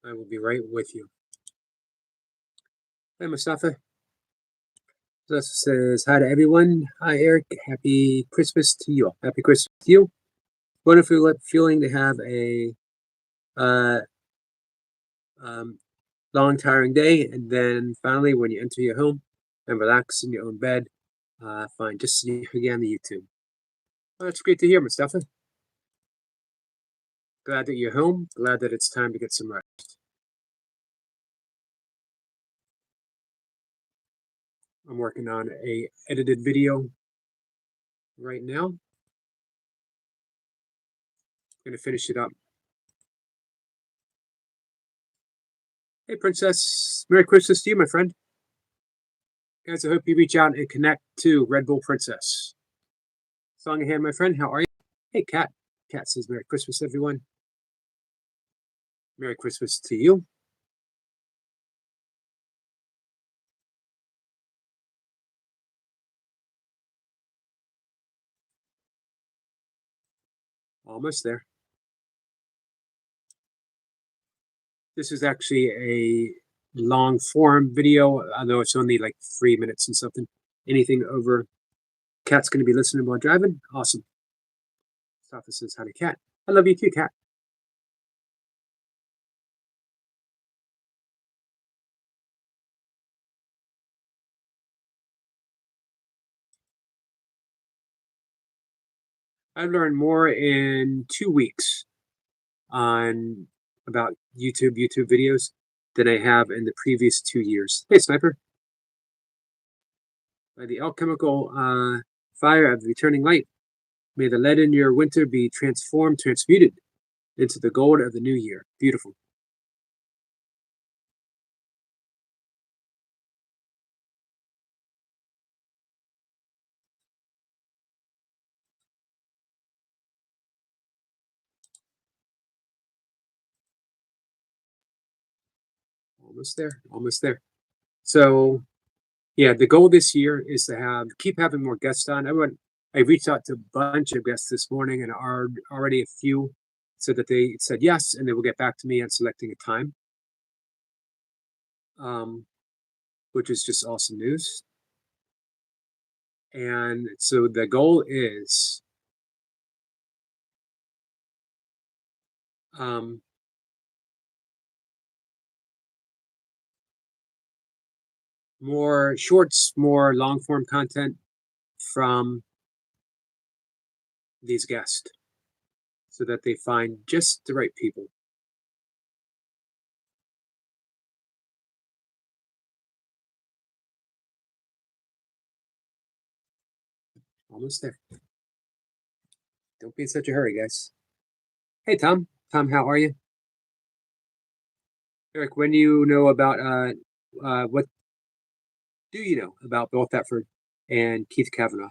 I will be right with you. Hi, Mustafa. This says hi to everyone. Hi, Eric. Happy Christmas to you. Happy Christmas to you. Wonderful feeling to have a uh, um, long, tiring day, and then finally, when you enter your home and relax in your own bed, find just you again on the YouTube. Well, that's great to hear, Mustafa. Glad that you're home. Glad that it's time to get some rest. I'm working on a edited video right now. I'm gonna finish it up. Hey, Princess. Merry Christmas to you, my friend. Guys, I hope you reach out and connect to Red Bull Princess. Song ahead, my friend. How are you? Hey, Kat. Kat says, Merry Christmas, everyone. Merry Christmas to you. Almost there. This is actually a long form video, although it's only like 3 minutes and something. Anything over Kat's going to be listening while driving? Awesome. Safa says, hi to Kat. I love you too, Kat. I've learned more in 2 weeks on about YouTube videos than I have in the previous 2 years. Hey, Sniper. By the alchemical fire of the returning light, may the lead in your winter be transmuted into the gold of the new year. Beautiful. Almost there. Almost there. So yeah, the goal this year is to keep having more guests on. I reached out to a bunch of guests this morning, and are already a few said that they said yes, and they will get back to me on selecting a time, um, which is just awesome news. And so the goal is um, more shorts, more long form content from these guests so that they find just the right people. Almost there. Don't be in such a hurry, guys. Hey, Tom. Tom, how are you? Eric, when do you know about what do you know about Bill Thetford and Keith Kavanaugh?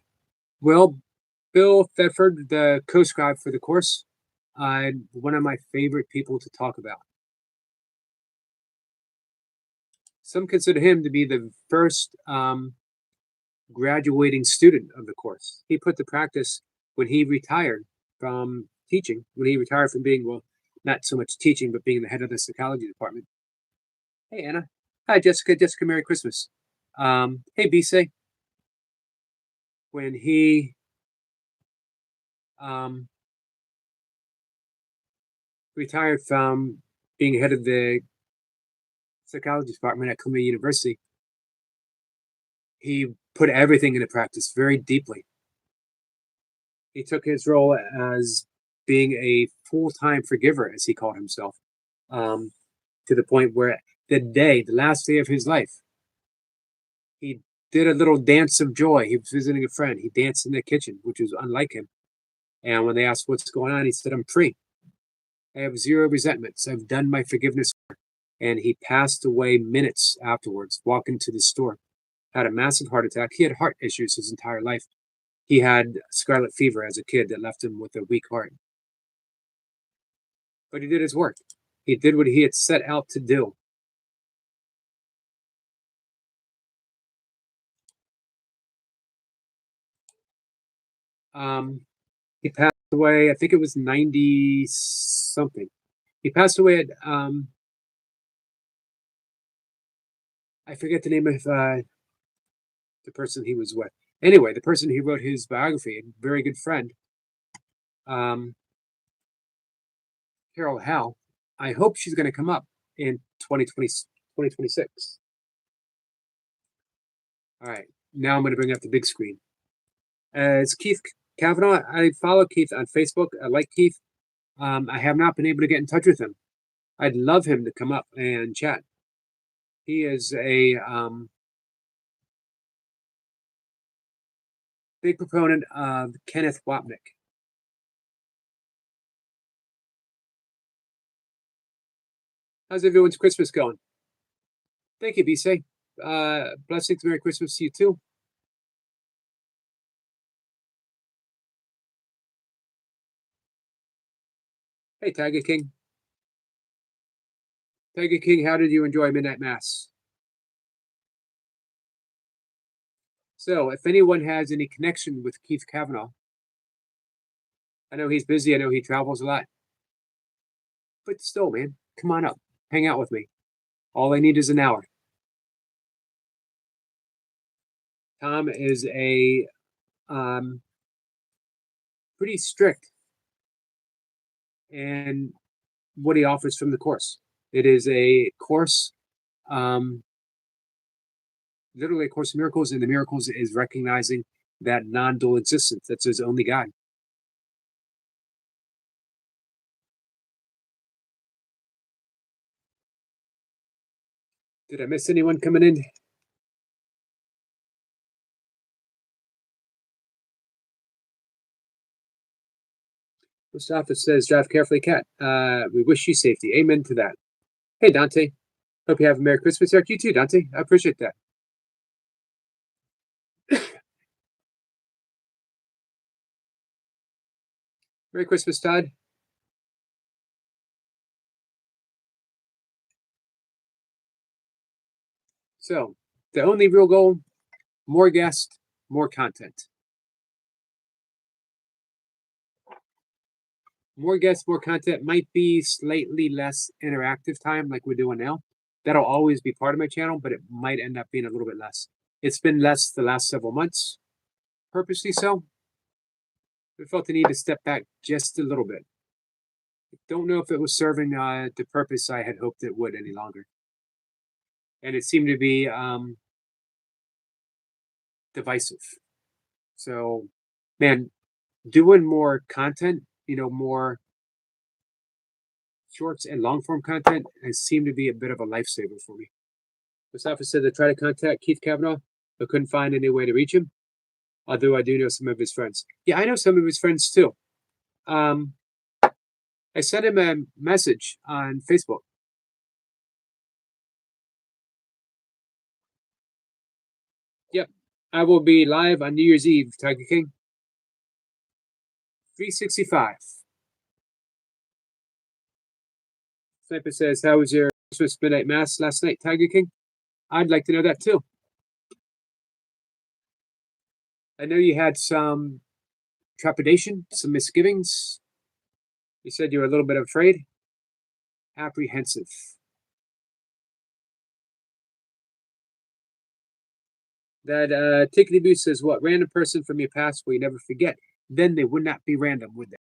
Well, Bill Thetford, the co-scribe for the course, one of my favorite people to talk about. Some consider him to be the first graduating student of the course. He put to practice when he retired from teaching, when he retired from being, well, not so much teaching, but being the head of the psychology department. Hey, Anna. Hi, Jessica. Jessica, Merry Christmas. Hey, Bise. When he um, retired from being head of the psychology department at Columbia University, he put everything into practice very deeply. He took his role as being a full-time forgiver, as he called himself, um, to the point where the last day of his life, he did a little dance of joy. He was visiting a friend. He danced in the kitchen, which was unlike him. And when they asked what's going on, he said, I'm free. I have zero resentments. I've done my forgiveness. And he passed away minutes afterwards, walking to the store. Had a massive heart attack. He had heart issues his entire life. He had scarlet fever as a kid that left him with a weak heart. But he did his work. He did what he had set out to do. He passed away, I think it was 90 something. He passed away at I forget the name of the person he was with. Anyway, the person he wrote his biography, a very good friend, um, Carol Howe. I hope she's going to come up in 2020, 2026. All right, now I'm going to bring up the big screen. It's Keith Kavanaugh. I follow Keith on Facebook. I like Keith. I have not been able to get in touch with him. I'd love him to come up and chat. He is a big proponent of Kenneth Wapnick. How's everyone's Christmas going? Thank you, Bisay. Blessings, Merry Christmas to you too. Hey, Tiger King. Tiger King, how did you enjoy Midnight Mass? So, if anyone has any connection with Keith Kavanaugh, I know he's busy. I know he travels a lot, but still, man, come on up, hang out with me. All I need is an hour. Tom is a um, pretty strict in what he offers from the course. It is a course, um, literally a course of miracles, and the miracles is recognizing that non-dual existence. That's his only guide. Did I miss anyone coming in? Mustafa says, drive carefully, cat. We wish you safety. Amen to that. Hey, Dante. Hope you have a Merry Christmas, Eric. You too, Dante. I appreciate that. Merry Christmas, Todd. So, the only real goal, more guests, more content. More guests, more content might be slightly less interactive time like we're doing now. That'll always be part of my channel, but it might end up being a little bit less. It's been less the last several months, purposely so. I felt the need to step back just a little bit. I don't know if it was serving the purpose I had hoped it would any longer. And it seemed to be divisive. So, man, doing more content, more shorts and long form content has seemed to be a bit of a lifesaver for me. Mustafa said to try to contact Keith Kavanaugh, but couldn't find any way to reach him. Although I do know some of his friends. Yeah, I know some of his friends too. Um, I sent him a message on Facebook. Yep, I will be live on New Year's Eve, Tiger King. 365. Sniper says, how was your Christmas midnight mass last night, Tiger King? I'd like to know that too. I know you had some trepidation, some misgivings. You said you were a little bit afraid, apprehensive. That Tickety Boo says, what random person from your past will you never forget? Then they would not be random, would they?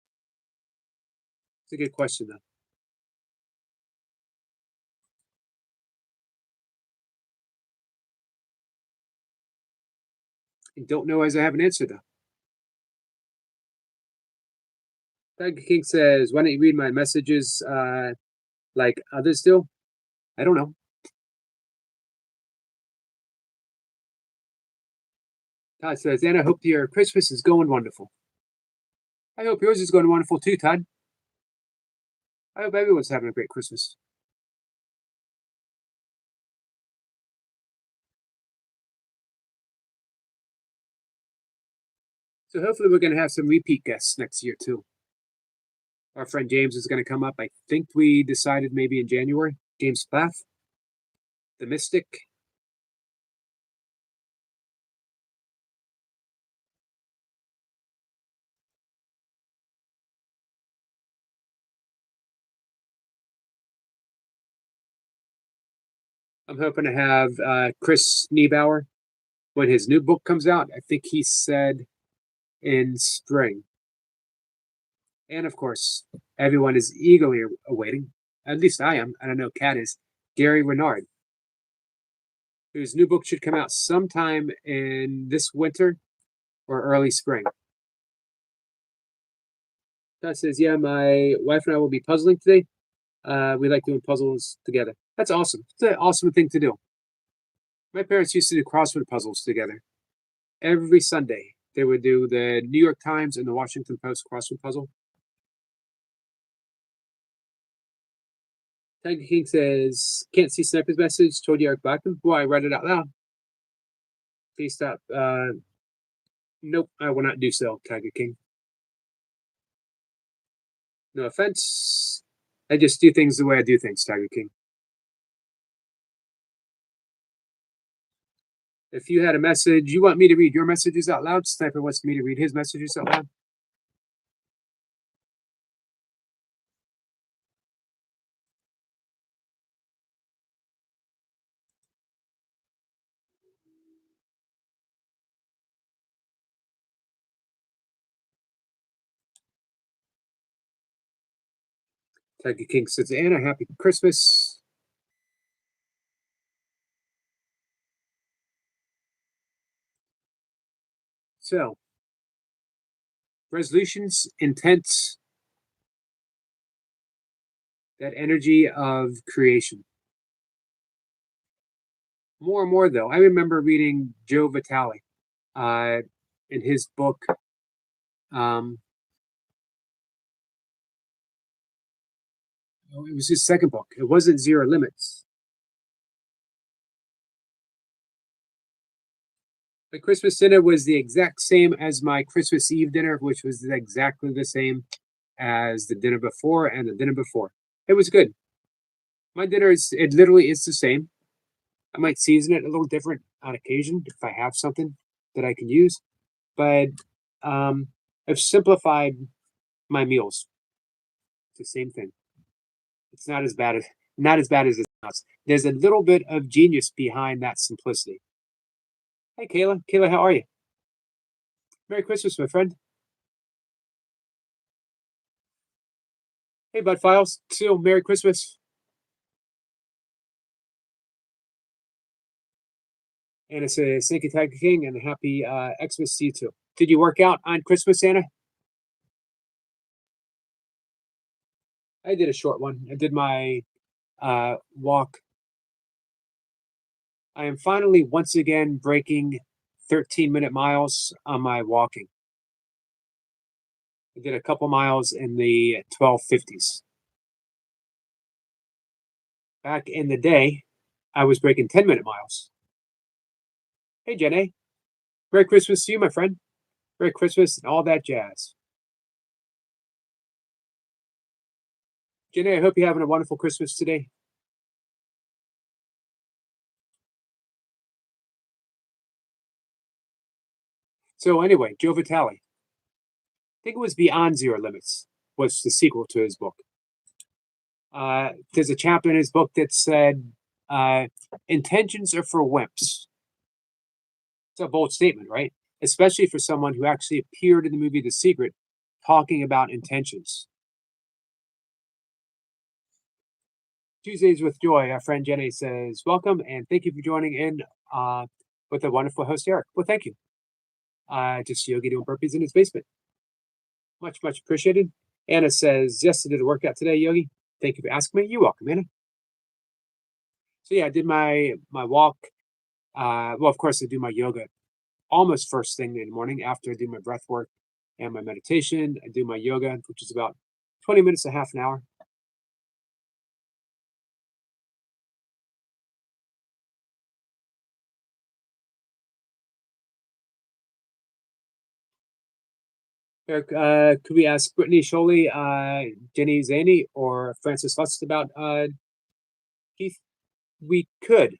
It's a good question, though. I don't know as I have an answer, though. Tiger King says, why don't you read my messages like others do? I don't know. Todd says, and I hope your Christmas is going wonderful. I hope yours is going wonderful too, Todd. I hope everyone's having a great Christmas. So hopefully we're going to have some repeat guests next year too. Our friend James is going to come up. I think we decided maybe in January. James Plath, the Mystic. I'm hoping to have Chris Niebauer when his new book comes out. I think he said in spring. And of course, everyone is eagerly awaiting, at least I am, I don't know Kat is, Gary Renard, whose new book should come out sometime in this winter or early spring. That says, yeah, my wife and I will be puzzling today. We like doing puzzles together. That's awesome. It's an awesome thing to do. My parents used to do crossword puzzles together. Every Sunday, they would do the New York Times and the Washington Post crossword puzzle. Tiger King says, can't see Sniper's message. Told you Eric Blackman. Well, I read it out loud. Please stop. Nope, I will not do so, Tiger King. No offense. I just do things the way I do things, Tiger King. If you had a message, you want me to read your messages out loud, Sniper wants me to read his messages out loud. Tiger King says, Anna, happy Christmas. So, resolutions, intents, that energy of creation. More and more, though, I remember reading Joe Vitale uh, in his book. It was his second book. It wasn't Zero Limits. My Christmas dinner was the exact same as my Christmas Eve dinner, which was exactly the same as the dinner before and the dinner before. It was good. My dinner is, it literally is the same. I might season it a little different on occasion if I have something that I can use, but um, I've simplified my meals. It's the same thing. It's not as bad as it sounds. There's a little bit of genius behind that simplicity. Hey, Kayla. Kayla, how are you? Merry Christmas, my friend. Hey, Bud Files. Still, Merry Christmas. And it's a Thank you, Tiger King, and a happy Xmas to you too. Did you work out on Christmas, Anna? I did a short one. I did my walk. I am finally once again breaking 13-minute miles on my walking. I did a couple miles in the 1250s. Back in the day, I was breaking 10-minute miles. Hey, Jenny. Merry Christmas to you, my friend. Merry Christmas and all that jazz. Jenny, I hope you're having a wonderful Christmas today. So anyway, Joe Vitale. I think it was Beyond Zero Limits was the sequel to his book. There's a chapter in his book that said, intentions are for wimps. It's a bold statement, right? Especially for someone who actually appeared in the movie The Secret talking about intentions. Tuesdays with Joy, our friend Jenny says, welcome and thank you for joining in with the wonderful host, Eric. Well, thank you. Just Yogi doing burpees in his basement. Much, much appreciated. Anna says, yes, I did a workout today, Yogi. Thank you for asking me. You're welcome, Anna. So yeah, I did my walk. Well, of course, I do my yoga almost first thing in the morning after I do my breath work and my meditation. I do my yoga, which is about 20 minutes to half an hour. Eric, could we ask Brittany Sholey, Jenny Zaney, or Francis Lutz about Keith? We could.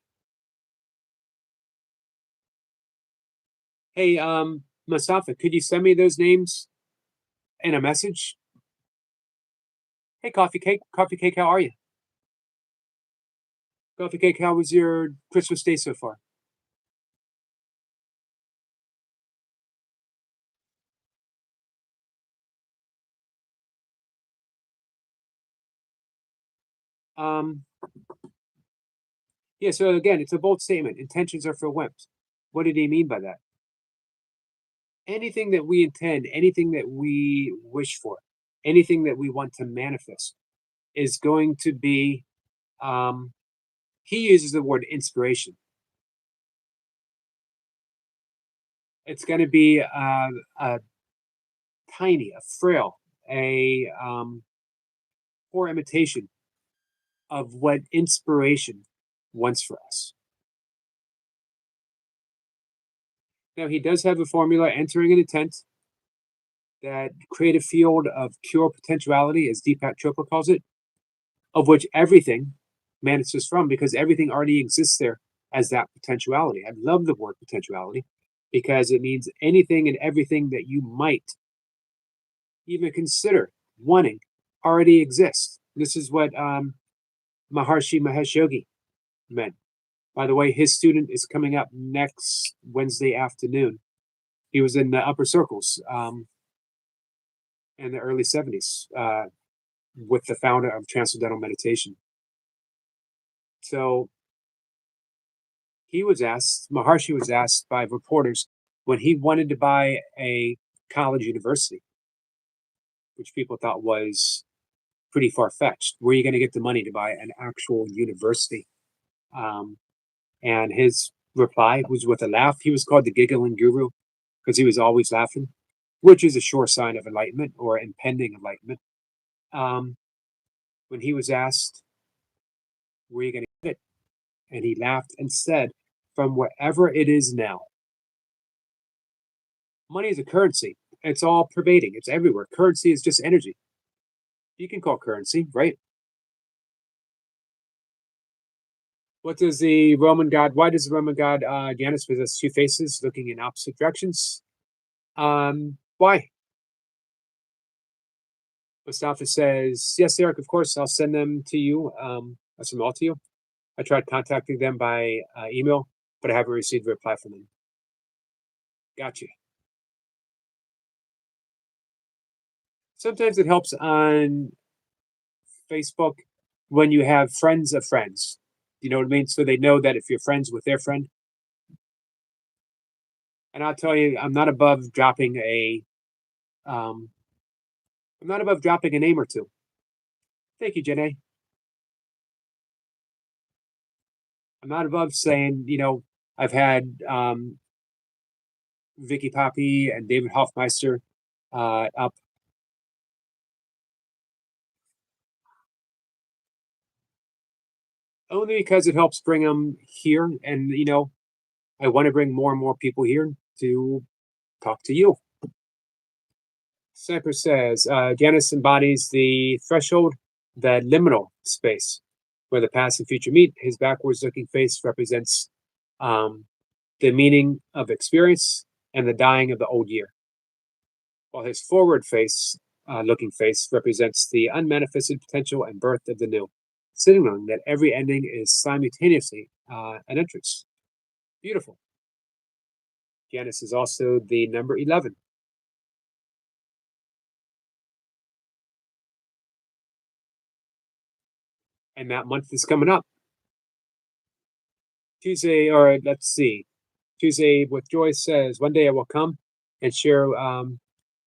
Hey, Mustafa, could you send me those names in a message? Hey, Coffee Cake, how are you? Coffee Cake, how was your Christmas day so far? Um, yeah, so again, it's a bold statement. Intentions are for wimps. What did he mean by that? Anything that we intend, anything that we wish for, anything that we want to manifest is going to be, um, he uses the word inspiration. It's going to be a tiny, a frail, a poor imitation of what inspiration wants for us. Now, he does have a formula entering an intent that create a field of pure potentiality, as Deepak Chopra calls it, of which everything manages from because everything already exists there as that potentiality. I love the word potentiality because it means anything and everything that you might even consider wanting already exists. This is what Maharshi Mahesh Yogi meant. By the way, his student is coming up next Wednesday afternoon. He was in the upper circles in the early 70s with the founder of Transcendental Meditation. So Maharshi was asked by reporters when he wanted to buy a college university, which people thought was pretty far fetched. Where are you going to get the money to buy an actual university? Um, and his reply was with a laugh. He was called the giggling guru because he was always laughing, which is a sure sign of enlightenment or impending enlightenment. Um, when he was asked, where are you going to get it? And he laughed and said, from wherever it is now. Money is a currency. It's all pervading. It's everywhere. Currency is just energy. You can call currency, right? What does the Roman god? Why does the Roman god Janus possess two faces looking in opposite directions? Why? Mustafa says, yes, Eric, of course, I'll send them to you. I'll send them all to you. I tried contacting them by email, but I haven't received a reply from them. Gotcha. Sometimes it helps on Facebook when you have friends of friends. You know what I mean? So they know that if you're friends with their friend. And I'll tell you, um, I'm not above dropping a name or two. Thank you, Jenny. I'm not above saying, I've had Vicky Poppy and David Hoffmeister up only because it helps bring them here. And, I want to bring more and more people here to talk to you. Cypher says Janus embodies the threshold, the liminal space where the past and future meet. His backwards looking face represents um, the meaning of experience and the dying of the old year, while his forward face, looking face, represents the unmanifested potential and birth of the new, signaling that every ending is simultaneously an entrance. Beautiful. Janus is also the number 11. And that month is coming up. Tuesday, or let's see, Tuesday with Joy says, one day I will come and share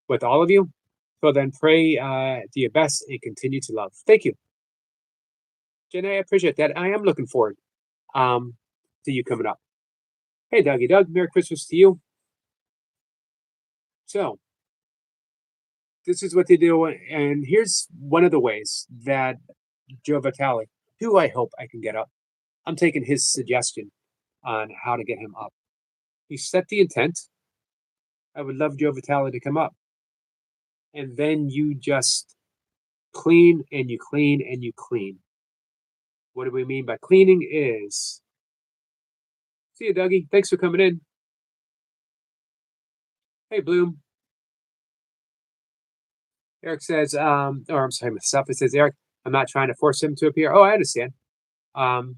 with all of you. So then pray do your best and continue to love. Thank you. Jenny, I appreciate that. I am looking forward um, to you coming up. Hey, Dougie Doug, Merry Christmas to you. So, this is what they do. And here's one of the ways that Joe Vitale, who I hope I can get up, I'm taking his suggestion on how to get him up. He set the intent. I would love Joe Vitale to come up. And then you just clean and you clean and you clean. What do we mean by cleaning is, see you, Dougie. Thanks for coming in. Hey, Bloom. Eric says, or I'm sorry, myself. It says, Eric, I'm not trying to force him to appear. Oh, I understand. Um,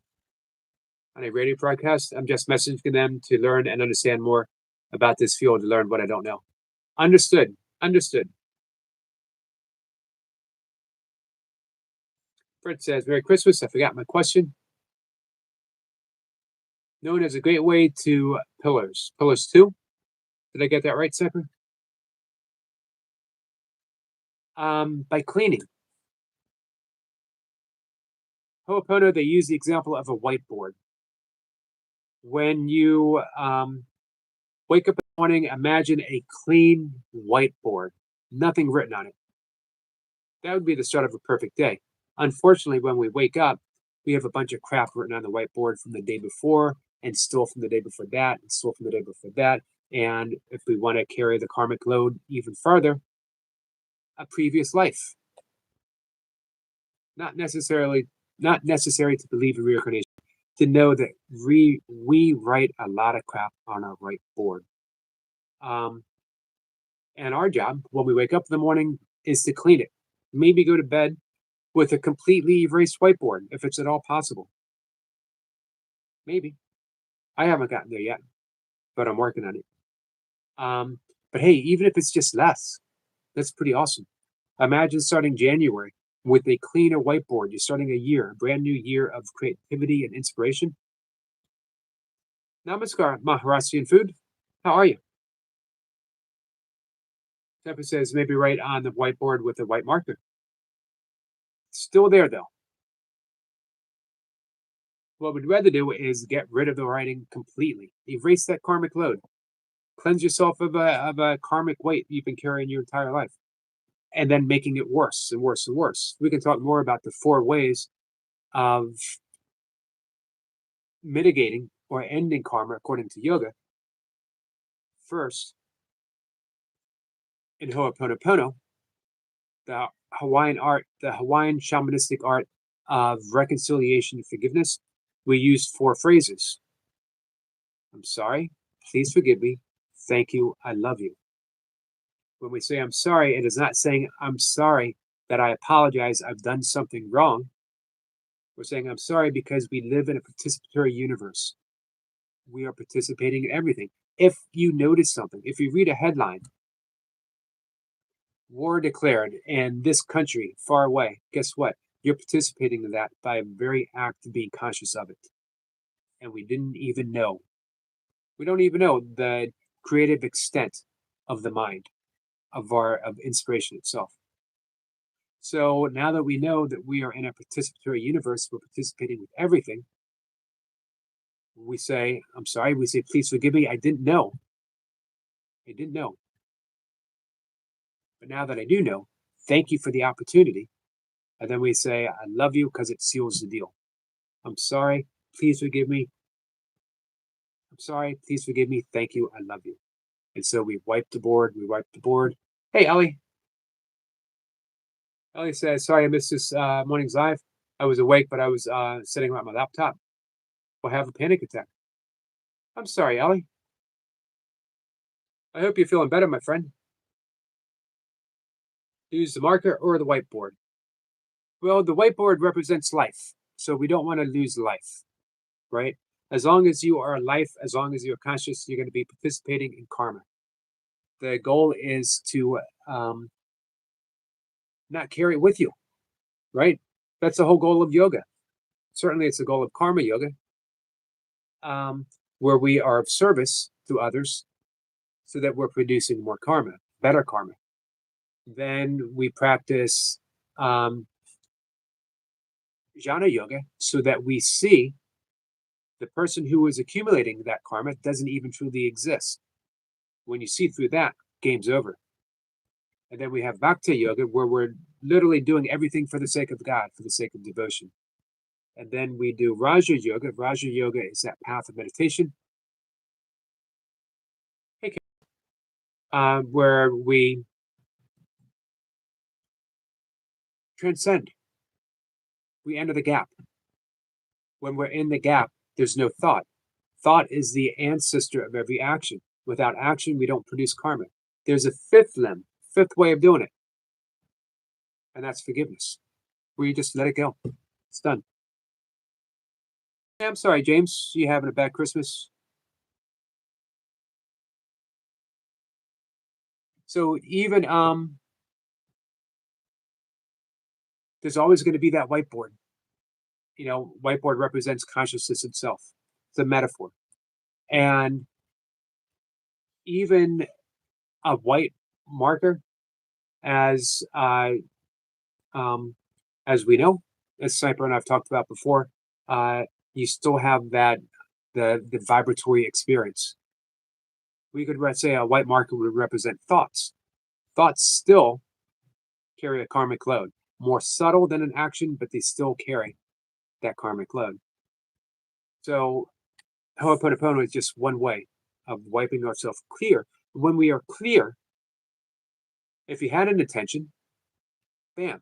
on a radio broadcast. I'm just messaging them to learn and understand more about this field, to learn what I don't know. Understood. Understood. Fred says, Merry Christmas. I forgot my question. Known as a great way to pillars. Pillars 2? Did I get that right, Sepper? By cleaning. Ho'opono, they use the example of a whiteboard. When you wake up in the morning, imagine a clean whiteboard, nothing written on it. That would be the start of a perfect day. Unfortunately, when we wake up, we have a bunch of crap written on the whiteboard from the day before, and still from the day before that, and still from the day before that. And if we want to carry the karmic load even farther, a previous life. Not necessarily not necessary to believe in reincarnation, to know that we write a lot of crap on our whiteboard. And our job when we wake up in the morning is to clean it. Maybe go to bed with a completely erased whiteboard, if it's at all possible. Maybe. I haven't gotten there yet, but I'm working on it. But hey, even if it's just less, that's pretty awesome. Imagine starting January with a cleaner whiteboard. You're starting a year, a brand new year of creativity and inspiration. Namaskar, Maharashtrian food. How are you? Temper says maybe write on the whiteboard with a white marker. Still there though. What we'd rather do is get rid of the writing completely. Erase that karmic load. Cleanse yourself of a karmic weight you've been carrying your entire life. And then making it worse and worse and worse. We can talk more about the 4 ways of mitigating or ending karma according to yoga. First, in Ho'oponopono, the Hawaiian shamanistic art of reconciliation and forgiveness, we use 4 phrases. I'm sorry, please forgive me, thank you, I love you. When we say I'm sorry, it is not saying I'm sorry that I apologize, I've done something wrong. We're saying I'm sorry because we live in a participatory universe. We are participating in everything. If you notice something, if you read a headline, war declared in this country far away, guess what? You're participating in that by a very act of being conscious of it. And we didn't even know. We don't even know the creative extent of the mind, of inspiration itself. So now that we know that we are in a participatory universe, we're participating with everything. We say, I'm sorry. We say, please forgive me. I didn't know. I didn't know. But now that I do know, thank you for the opportunity. And then we say, I love you because it seals the deal. I'm sorry. Please forgive me. I'm sorry. Please forgive me. Thank you. I love you. And so we wipe the board. We wipe the board. Hey, Ellie. Ellie says, sorry I missed this morning's live. I was awake, but I was sitting at my laptop. Will have a panic attack. I'm sorry, Ellie. I hope you're feeling better, my friend. Use the marker or the whiteboard. Well, the whiteboard represents life, so we don't want to lose life, right? As long as you are life, as long as you're conscious, you're going to be participating in karma. The goal is to not carry it with you, right? That's the whole goal of yoga. Certainly, it's the goal of karma yoga, where we are of service to others so that we're producing more karma, better karma. Then we practice jnana yoga so that we see the person who is accumulating that karma doesn't even truly exist. When you see through that, game's over. And then we have bhakti yoga where we're literally doing everything for the sake of God, for the sake of devotion. And then we do Raja Yoga. Raja Yoga is that path of meditation. Hey, where we transcend. We enter the gap. When we're in the gap, there's no thought. Thought is the ancestor of every action. Without action, we don't produce karma. There's a fifth way of doing it. And that's forgiveness, where you just let it go. It's done. I'm sorry, James. You having a bad Christmas? So even there's always going to be that whiteboard. Whiteboard represents consciousness itself. It's a metaphor, and even a white marker, as um, as we know, as Sniper and I've talked about before, uh, you still have the vibratory experience. We could say a white marker would represent thoughts. Thoughts still carry a karmic load, more subtle than an action, but they still carry that karmic load. So Ho'oponopono is just one way of wiping ourselves clear. When we are clear, if you had an intention, bam.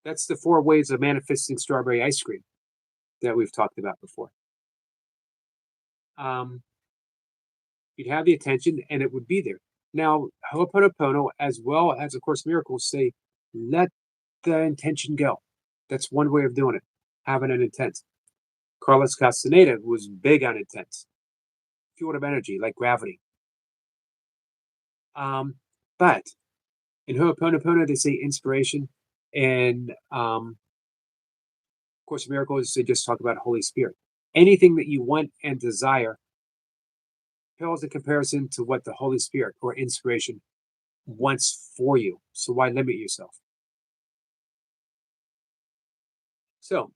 That's the four ways of manifesting strawberry ice cream that we've talked about before. Um, you'd have the attention and it would be there. Now, Ho'oponopono, as well as A Course in Miracles, say, let the intention go. That's one way of doing it, having an intent. Carlos Castaneda was big on intent, field of energy, like gravity. But in Ho'oponopono, they say inspiration. And Course in Miracles, they just talk about Holy Spirit. Anything that you want and desire pales in comparison to what the Holy Spirit or inspiration wants for you. So why limit yourself? So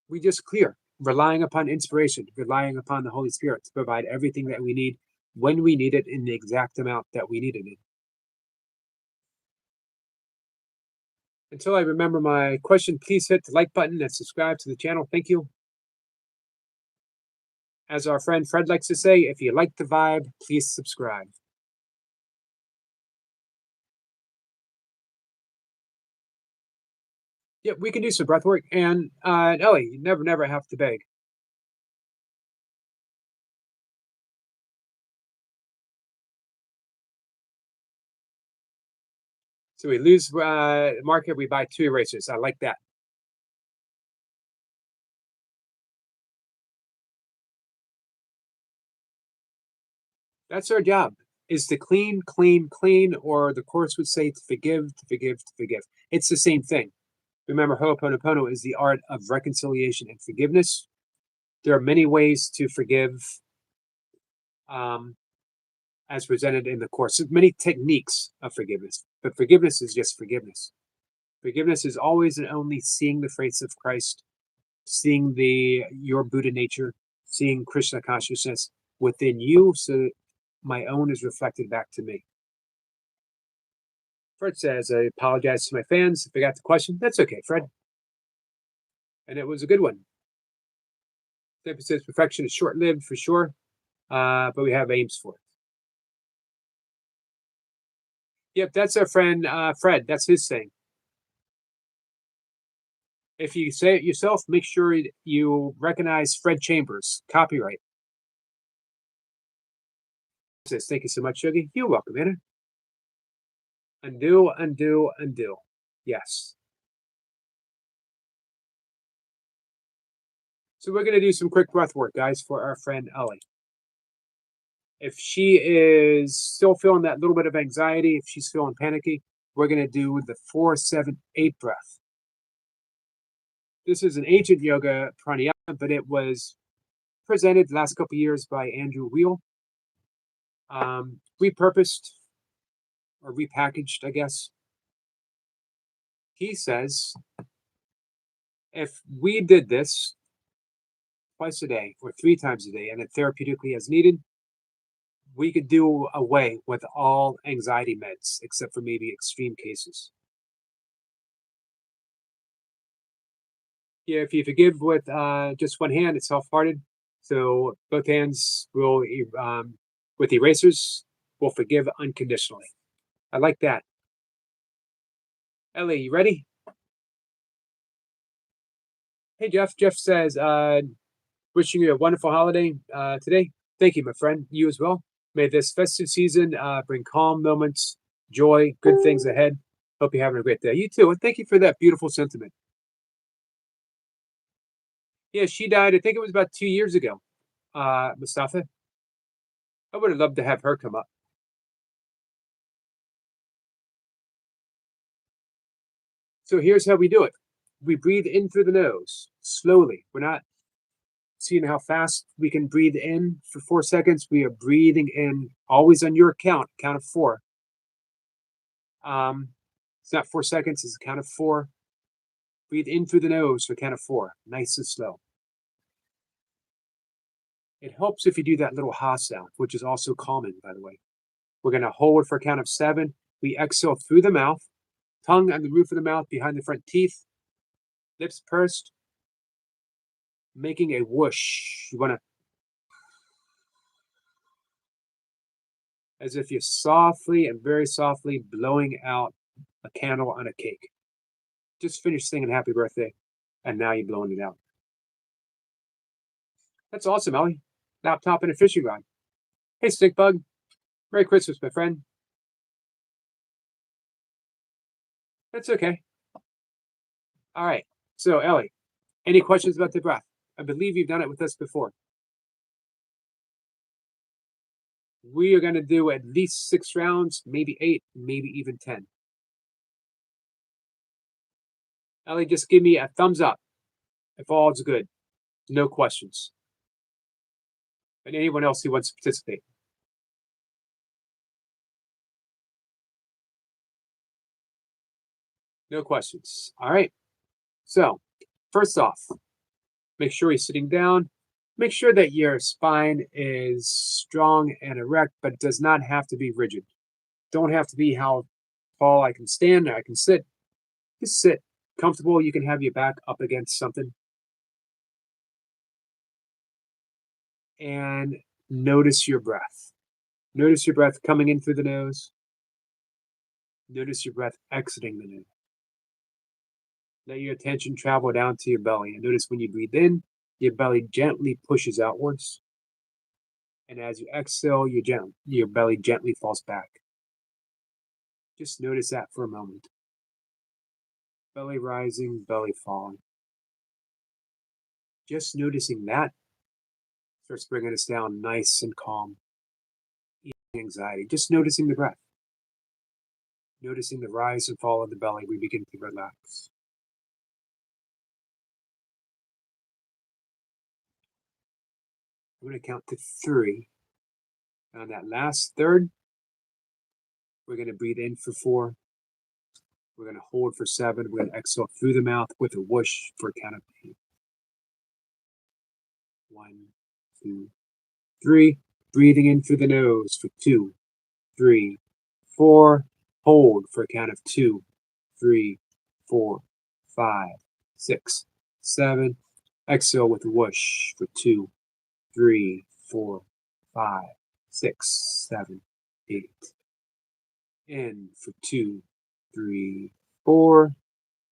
we just clear, relying upon inspiration, relying upon the Holy Spirit to provide everything that we need when we need it in the exact amount that we need it in. Until I remember my question, please hit the like button and subscribe to the channel. Thank you. As our friend Fred likes to say, if you like the vibe, please subscribe. Yep, we can do some breath work. And Ellie, you never have to beg. So we lose market, we buy 2 erasers. I like that. That's our job, is to clean, clean, clean, or the Course would say to forgive, to forgive, to forgive. It's the same thing. Remember, Ho'oponopono is the art of reconciliation and forgiveness. There are many ways to forgive, um, as presented in the Course. There's many techniques of forgiveness, but forgiveness is just forgiveness. Forgiveness is always and only seeing the face of Christ, seeing your Buddha nature, seeing Krishna consciousness within you, so that my own is reflected back to me. Fred says, I apologize to my fans if I got the question. That's okay, Fred. And it was a good one. David says perfection is short lived for sure, but we have aims for it. Yep, that's our friend Fred. That's his saying. If you say it yourself, make sure you recognize Fred Chambers. Copyright. Says, thank you so much, Yogi. You're welcome, Anna. Undo, undo, undo. Yes. So we're going to do some quick breath work, guys, for our friend Ellie. If she is still feeling that little bit of anxiety, if she's feeling panicky, we're going to do the 4-7-8 breath. This is an ancient yoga pranayama, but it was presented the last couple of years by Andrew Weil, repurposed or repackaged, I guess. He says, if we did this twice a day or 3 times a day and it therapeutically as needed, we could do away with all anxiety meds, except for maybe extreme cases. Yeah, if you forgive with just one hand, it's half-hearted. So both hands will, with erasers, will forgive unconditionally. I like that. Ellie, you ready? Hey, Jeff. Jeff says, wishing you a wonderful holiday today. Thank you, my friend. You as well. May this festive season bring calm moments, joy, good things ahead. Hope you're having a great day. You too. And thank you for that beautiful sentiment. Yeah, she died, I think it was about 2 years ago, Mustafa. I would have loved to have her come up. So here's how we do it. We breathe in through the nose, slowly. We're not seeing how fast we can breathe in for 4 seconds. We are breathing in always on your count of 4. It's not 4 seconds, it's a count of 4. Breathe in through the nose for count of 4, nice and slow. It helps if you do that little ha sound, which is also calming, by the way. We're going to hold for a count of 7. We exhale through the mouth, tongue on the roof of the mouth, behind the front teeth, lips pursed, making a whoosh. You want to, as if you're softly and very softly blowing out a candle on a cake. Just finished singing happy birthday, and now you're blowing it out. That's awesome, Ellie. Laptop and a fishing rod. Hey, Stinkbug. Merry Christmas, my friend. That's okay. All right. So, Ellie, any questions about the breath? I believe you've done it with us before. We are going to do at least 6 rounds, maybe 8, maybe even 10. Ellie, just give me a thumbs up if all's good. No questions. And anyone else who wants to participate. No questions. All right. So, first off, make sure you're sitting down. Make sure that your spine is strong and erect, but it does not have to be rigid. Don't have to be how tall I can stand or I can sit. Just sit comfortable. You can have your back up against something. And notice your breath. Notice your breath coming in through the nose. Notice your breath exiting the nose. Let your attention travel down to your belly. And notice when you breathe in, your belly gently pushes outwards. And as you exhale, your belly gently falls back. Just notice that for a moment. Belly rising, belly falling. Just noticing that starts bringing us down nice and calm. Anxiety. Just noticing the breath. Noticing the rise and fall of the belly, we begin to relax. I'm going to count to 3. On that last third, we're going to breathe in for 4. We're going to hold for 7. We're going to exhale through the mouth with a whoosh for a count of 8. 1, 2, 3. Breathing in through the nose for 2, 3, 4. Hold for a count of 2, 3, 4, 5, 6, 7. Exhale with a whoosh for 2, 3, 4, 5, 6, 7, 8. In for 2, 3, 4.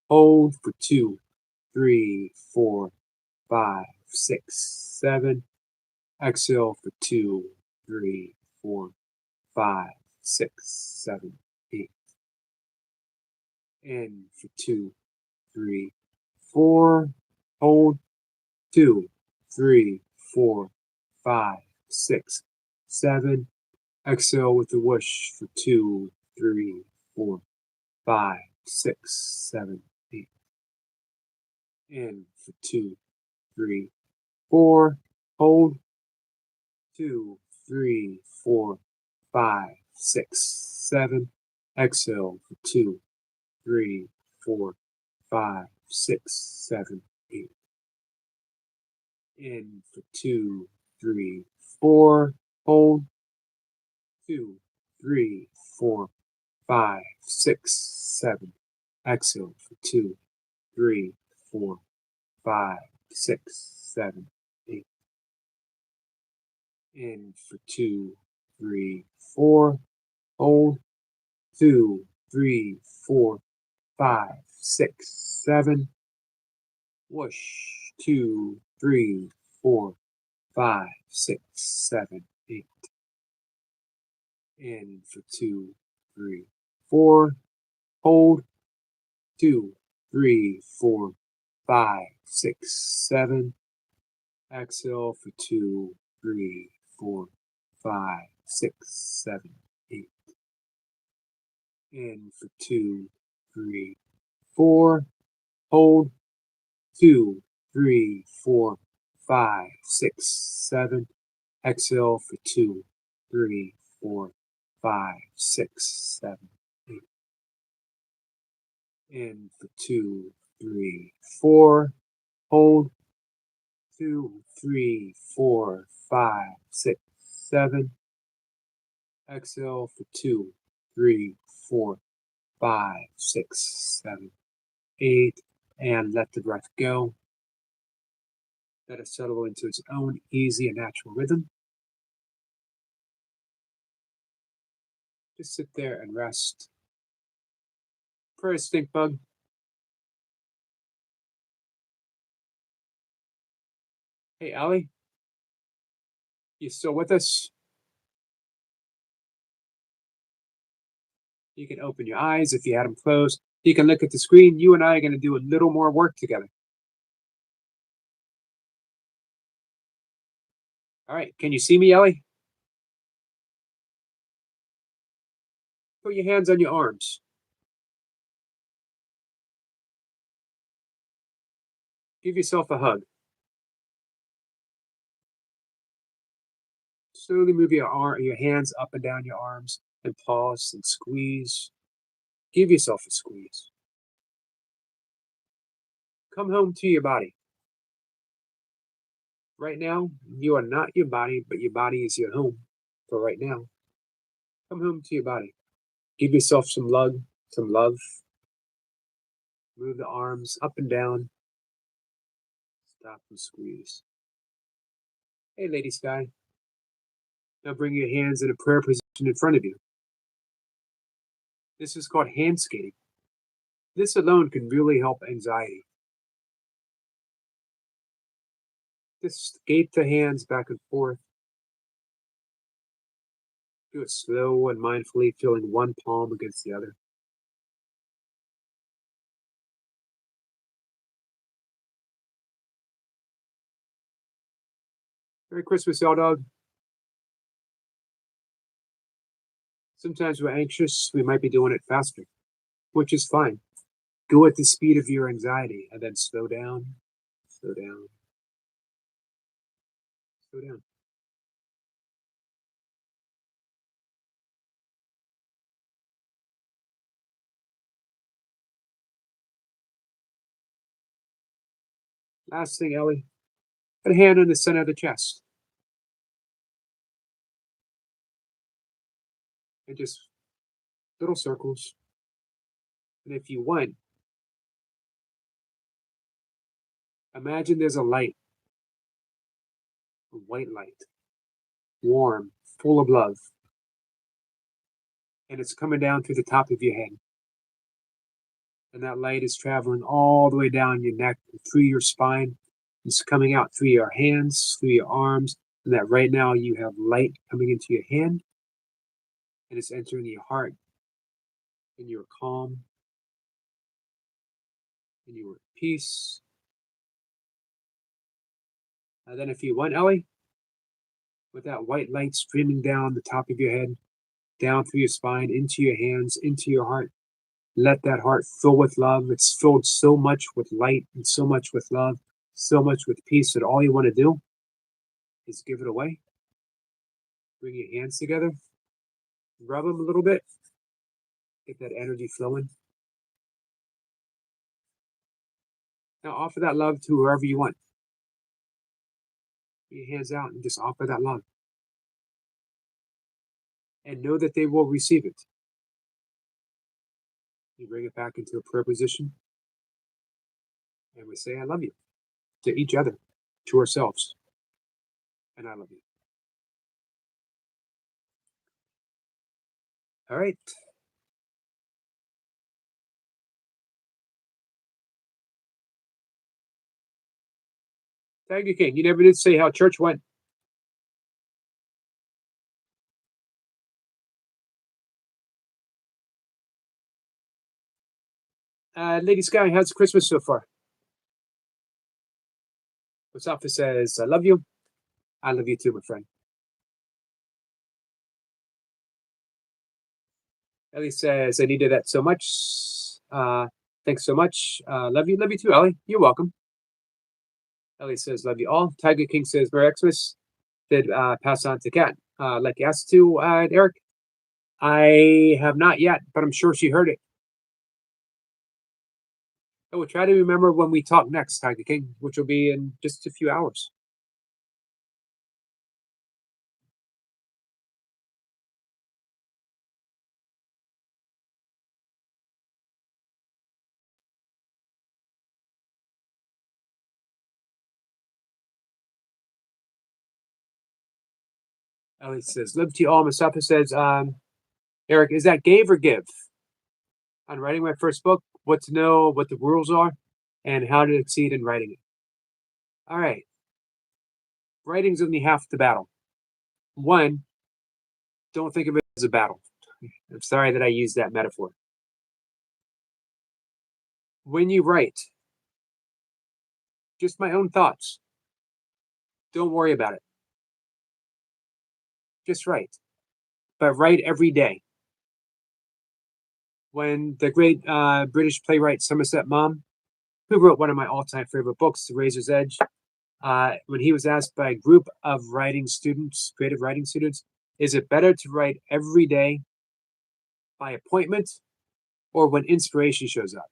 Hold for 2, 3, 4, 5, 6, 7. Exhale for 2, 3, 4, 5, 6, 7, 8. In for 2, 3, 4. Hold 2, 3, 4, 5, 6, 7. Exhale with a whoosh for 2, 3, 4, 5, 6, 7, 8. In for 2, 3, 4. Hold 2, 3, 4, 5, 6, 7. Exhale for 2, 3, 4, 5, 6, 7, 8. In for 2, 3, 4. Hold 2, 3, 4, 5, 6, 7. Exhale for 2, 3, 4, 5, 6, 7, 8. In for 2, 3, 4. Hold 2, 3, 4, 5, 6, 7. Whoosh 2, 3, 4, 5, 6, 7, 8. In for 2, 3, 4. Hold 2, 3, 4, 5, 6, 7. Exhale for 2, 3, 4, 5, 6, 7, 8. In for 2, 3, 4. Hold. 2, 3, 4, 5, 6, 7. Exhale for 2, 3, 4, 5, 6, 7, 8. In for 2, 3, 4. Hold. 2, 3, 4, 5, 6, 7. Exhale for 2, 3, 4, 5, 6, 7, 8. And let the breath go. Let it settle into its own easy and natural rhythm. Just sit there and rest. For a stink bug. Hey, Allie, you still with us? You can open your eyes if you had them closed. You can look at the screen. You and I are going to do a little more work together. All right, can you see me, Ellie? Put your hands on your arms. Give yourself a hug. Slowly move your hands up and down your arms and pause and squeeze. Give yourself a squeeze. Come home to your body. Right now, you are not your body, but your body is your home for right now. Come home to your body. Give yourself some love. Move the arms up and down. Stop and squeeze. Hey, Lady Sky. Now bring your hands in a prayer position in front of you. This is called hand skating. This alone can really help anxiety. Just skate the hands back and forth. Do it slow and mindfully, feeling one palm against the other. Merry Christmas, y'all dog. Sometimes we're anxious, we might be doing it faster, which is fine. Go at the speed of your anxiety and then slow down, slow down, slow down. Last thing, Ellie, put a hand on the center of the chest. And just little circles. And if you want, imagine there's a light, a white light, warm, full of love. And it's coming down through the top of your head. And that light is traveling all the way down your neck, through your spine. It's coming out through your hands, through your arms. And that right now you have light coming into your hand. And it's entering your heart. And you're calm. And you're at peace. And then if you want, Ellie, with that white light streaming down the top of your head, down through your spine, into your hands, into your heart, let that heart fill with love. It's filled so much with light and so much with love, so much with peace that all you want to do is give it away. Bring your hands together, rub them a little bit, get that energy flowing. Now offer that love to whoever you want. Put your hands out and just offer that love. And know that they will receive it. You bring it back into a prayer position. And we say, I love you to each other, to ourselves. And I love you. All right. Thank you, King. You never did say how church went. Lady Sky, how's Christmas so far? Mustafa says, I love you. I love you too, my friend. Ellie says, I needed that so much. Thanks so much. Love you. Love you too, Ellie. You're welcome. Ellie says, love you all. Tiger King says, Merry Xmas. Did pass on to Kat. Like you asked to, Eric. I have not yet, but I'm sure she heard it. I will try to remember when we talk next, Tiger King, which will be in just a few hours. Ellie says, love to you all. Mustafa says, Eric, is that gave or give? On writing my first book, what to know, what the rules are, and how to succeed in writing it. All right. Writing's only half the battle. One, don't think of it as a battle. I'm sorry that I used that metaphor. When you write, just my own thoughts, don't worry about it. Just write. But write every day. When the great British playwright Somerset Maugham, who wrote one of my all-time favorite books, The Razor's Edge, when he was asked by a group of writing students, creative writing students, is it better to write every day by appointment or when inspiration shows up?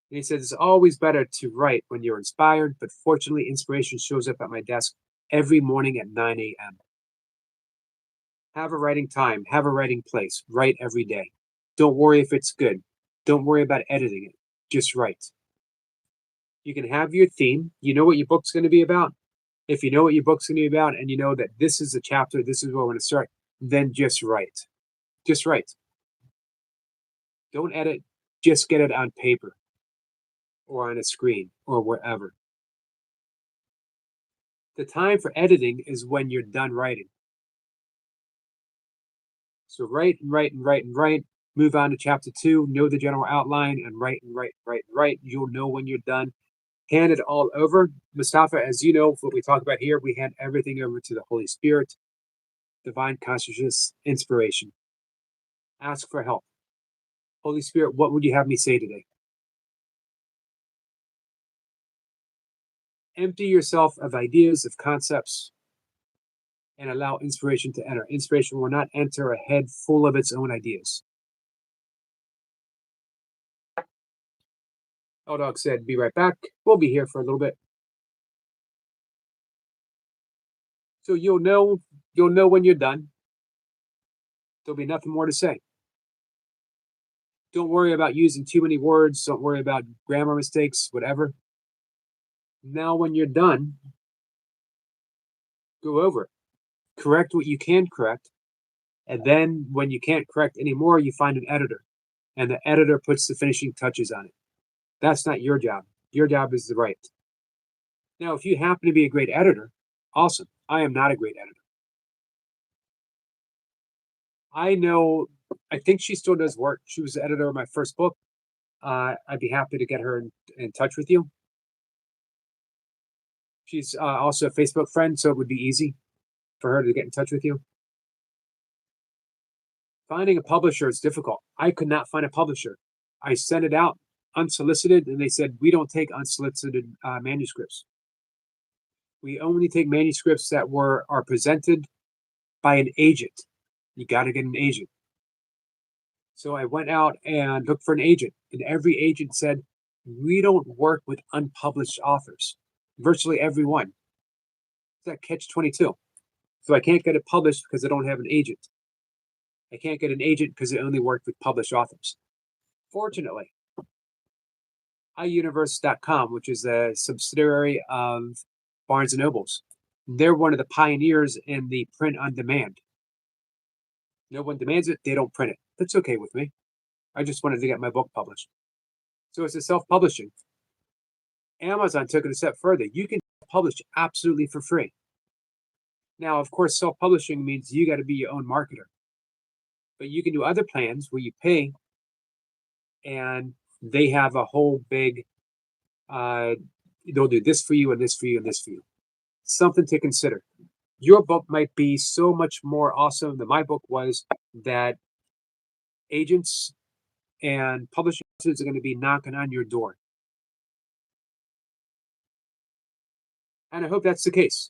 And he said it's always better to write when you're inspired, but fortunately, inspiration shows up at my desk every morning at 9 a.m. Have a writing time, have a writing place, write every day. Don't worry if it's good. Don't worry about editing it. Just write. You can have your theme. You know what your book's going to be about. If you know what your book's going to be about and you know that this is a chapter, this is where we're going to start, then just write. Just write. Don't edit. Just get it on paper or on a screen or wherever. The time for editing is when you're done writing. So write and write and write and write. Move on to chapter 2, know the general outline, and write and write and write and write. You'll know when you're done. Hand it all over. Mustafa, as you know, what we talk about here, we hand everything over to the Holy Spirit, divine consciousness, inspiration. Ask for help. Holy Spirit, what would you have me say today? Empty yourself of ideas, of concepts, and allow inspiration to enter. Inspiration will not enter a head full of its own ideas. L Dog said, be right back. We'll be here for a little bit. So you'll know when you're done. There'll be nothing more to say. Don't worry about using too many words. Don't worry about grammar mistakes, whatever. Now, when you're done, go over it. Correct what you can correct. And then when you can't correct anymore, you find an editor. And the editor puts the finishing touches on it. That's not your job. Your job is to write. Now, if you happen to be a great editor, awesome. I am not a great editor. I think she still does work. She was the editor of my first book. I'd be happy to get her in touch with you. She's also a Facebook friend, so it would be easy for her to get in touch with you. Finding a publisher is difficult. I could not find a publisher. I sent it out unsolicited, and they said, we don't take unsolicited manuscripts. We only take manuscripts that are presented by an agent. You got to get an agent. So I went out and looked for an agent, and every agent said, we don't work with unpublished authors. Virtually everyone. It's that catch-22. So I can't get it published because I don't have an agent. I can't get an agent because I only work with published authors. Fortunately, iUniverse.com, which is a subsidiary of Barnes & Nobles, they're one of the pioneers in the print on demand. No one demands it, they don't print it. That's okay with me. I just wanted to get my book published. So it's a self-publishing. Amazon took it a step further. You can publish absolutely for free. Now, of course, self-publishing means you got to be your own marketer. But you can do other plans where you pay and they have a whole big they'll do this for you and this for you and this for you. Something to consider. Your book might be so much more awesome than my book was, that agents and publishers are going to be knocking on your door. And I hope that's the case.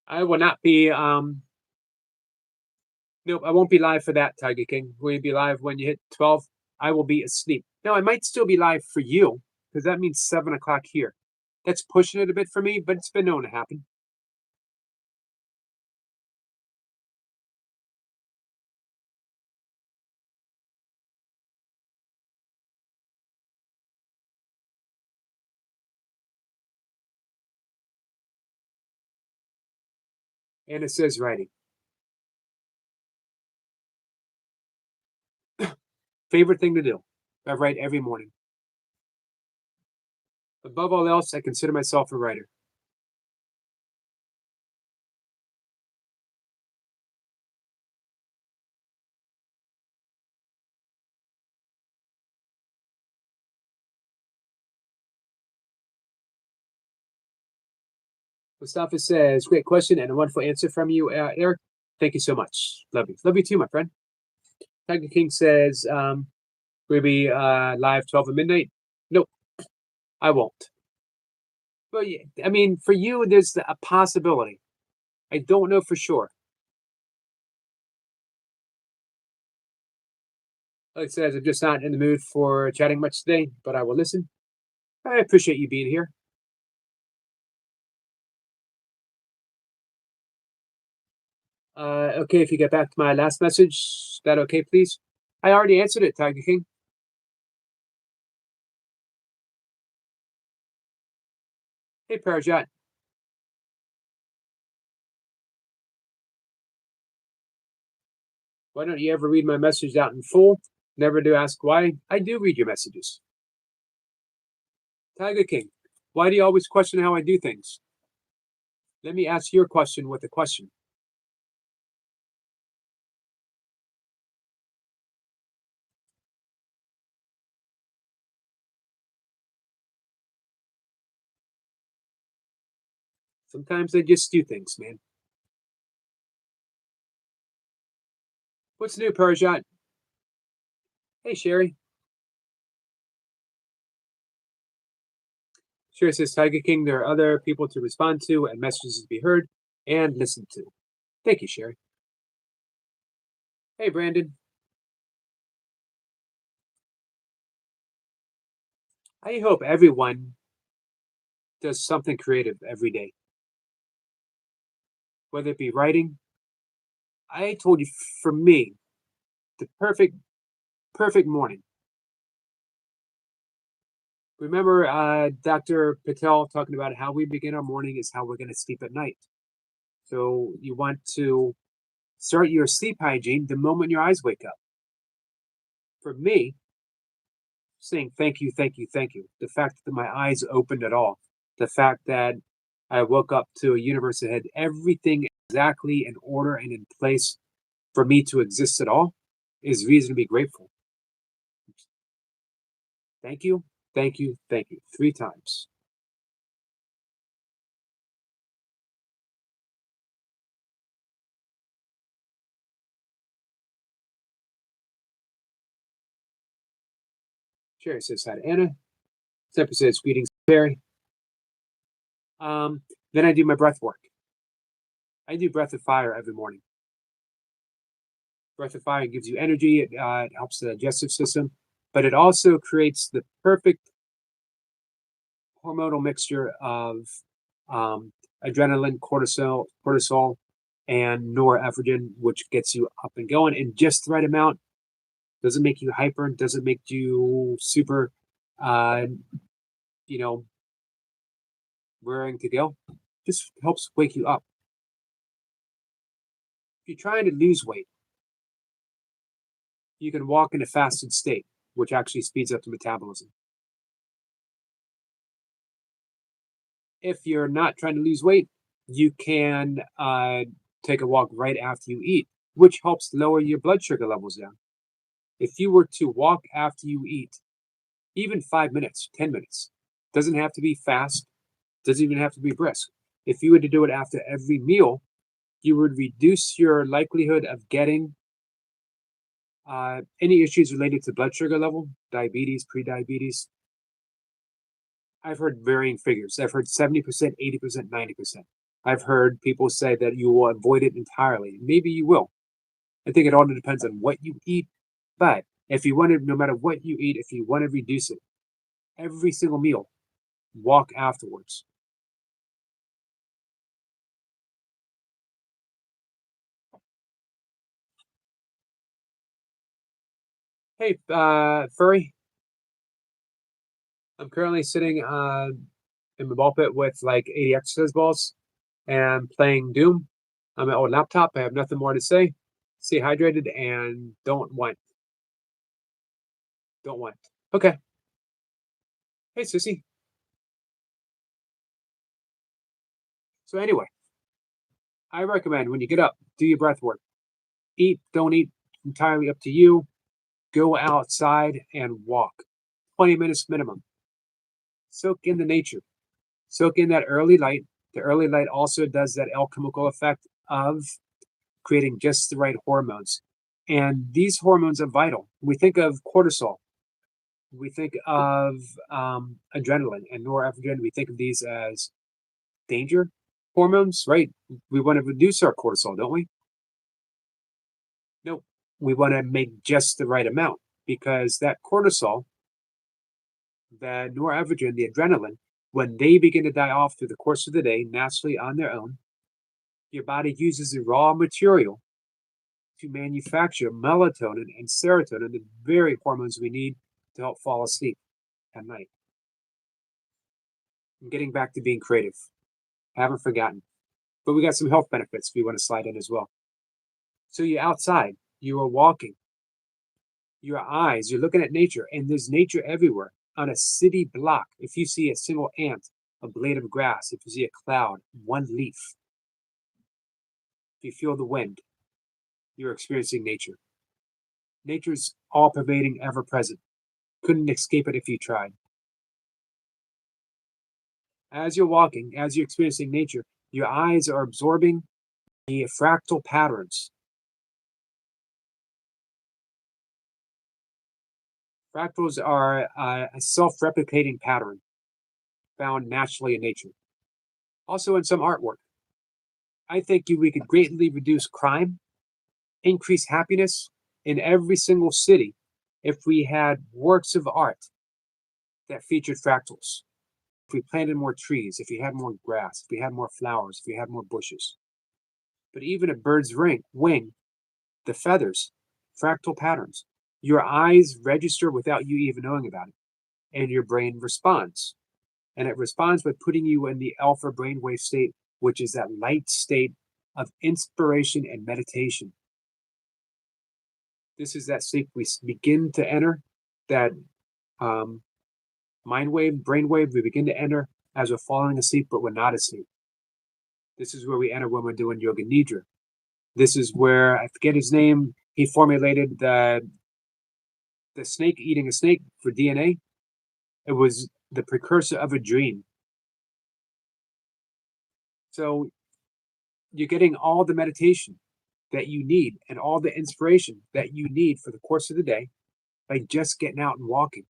I will not be nope, I won't be live for that, Tiger King. Will you be live when you hit 12? I will be asleep. Now I might still be live for you, because that means 7 o'clock here. That's pushing it a bit for me, but it's been known to happen. And it says writing. Favorite thing to do. I write every morning. Above all else, I consider myself a writer. Mustafa says, great question and a wonderful answer from you, Eric. Thank you so much. Love you. Love you too, my friend. Tiger King says, we'll be live 12 at midnight. Nope, I won't. But yeah, I mean, for you, there's a possibility. I don't know for sure. Like I said, I'm just not in the mood for chatting much today, but I will listen. I appreciate you being here. Okay, if you get back to my last message, is that okay, please? I already answered it, Tiger King. Hey, Parajat. Why don't you ever read my message out in full? Never do ask why. I do read your messages. Tiger King, why do you always question how I do things? Let me ask your question with a question. Sometimes I just do things, man. What's new, Parajat? Hey, Sherry. Sherry says, Tiger King, there are other people to respond to and messages to be heard and listened to. Thank you, Sherry. Hey, Brandon. I hope everyone does something creative every day, whether it be writing. I told you, for me, the perfect morning. Remember Dr. Patel talking about how we begin our morning is how we're going to sleep at night. So you want to start your sleep hygiene the moment your eyes wake up. For me, saying thank you, thank you, thank you. The fact that my eyes opened at all, the fact that I woke up to a universe that had everything exactly in order and in place for me to exist at all, is reason to be grateful. Thank you, thank you, thank you. 3 times. Sherry says hi to Anna. Temper says greetings, Perry. Then I do my breath work. I do breath of fire every morning. Breath of fire gives you energy. It helps the digestive system, but it also creates the perfect hormonal mixture of um, adrenaline, cortisol, and norepinephrine, which gets you up and going in just the right amount. Doesn't make you hyper. Doesn't make you super, uh, you know, raring to go. Just helps wake you up. If you're trying to lose weight, you can walk in a fasted state, which actually speeds up the metabolism. If you're not trying to lose weight, You can take a walk right after you eat, which helps lower your blood sugar levels down. If you were to walk after you eat, even 5 minutes, 10 minutes, doesn't have to be fast, doesn't even have to be brisk. If you were to do it after every meal, you would reduce your likelihood of getting any issues related to blood sugar level, diabetes, prediabetes. I've heard varying figures. I've heard 70%, 80%, 90%. I've heard people say that you will avoid it entirely. Maybe you will. I think it all depends on what you eat. But if you want to, no matter what you eat, if you want to reduce it, every single meal, walk afterwards. Hey, Furry, I'm currently sitting in my ball pit with like 80 exercise balls and playing Doom on my old laptop. I have nothing more to say. Stay hydrated and don't want. Don't want. Okay. Hey, Sissy. So anyway, I recommend when you get up, do your breath work. Eat, don't eat, entirely up to you. Go outside and walk. 20 minutes minimum. Soak in the nature. Soak in that early light. The early light also does that alchemical effect of creating just the right hormones. And these hormones are vital. We think of cortisol, we think of adrenaline and norepinephrine. We think of these as danger hormones, right? We want to reduce our cortisol, don't we? No, we want to make just the right amount because that cortisol, the norepinephrine, the adrenaline, when they begin to die off through the course of the day, naturally on their own, your body uses the raw material to manufacture melatonin and serotonin, the very hormones we need to help fall asleep at night. I'm getting back to being creative. I haven't forgotten. But we got some health benefits if you want to slide in as well. So you're outside, you are walking, your eyes, you're looking at nature, and there's nature everywhere. On a city block, if you see a single ant, a blade of grass, if you see a cloud, one leaf, if you feel the wind, you're experiencing nature. Nature's all pervading, ever present. Couldn't escape it if you tried. As you're walking, as you're experiencing nature, your eyes are absorbing the fractal patterns. Fractals are a self replicating pattern found naturally in nature. Also, in some artwork, I think we could greatly reduce crime, increase happiness in every single city if we had works of art that featured fractals. If we planted more trees, if we had more grass, if we had more flowers, if we had more bushes. But even a bird's wing, the feathers, fractal patterns, your eyes register without you even knowing about it, and your brain responds. And it responds by putting you in the alpha brainwave state, which is that light state of inspiration and meditation. This is that state we begin to enter, that um, mind wave, brain wave, we begin to enter as we're falling asleep, but we're not asleep. This is where we enter when we're doing yoga nidra. This is where, I forget his name, he formulated the snake eating a snake for DNA. It was the precursor of a dream. So you're getting all the meditation that you need and all the inspiration that you need for the course of the day by just getting out and walking.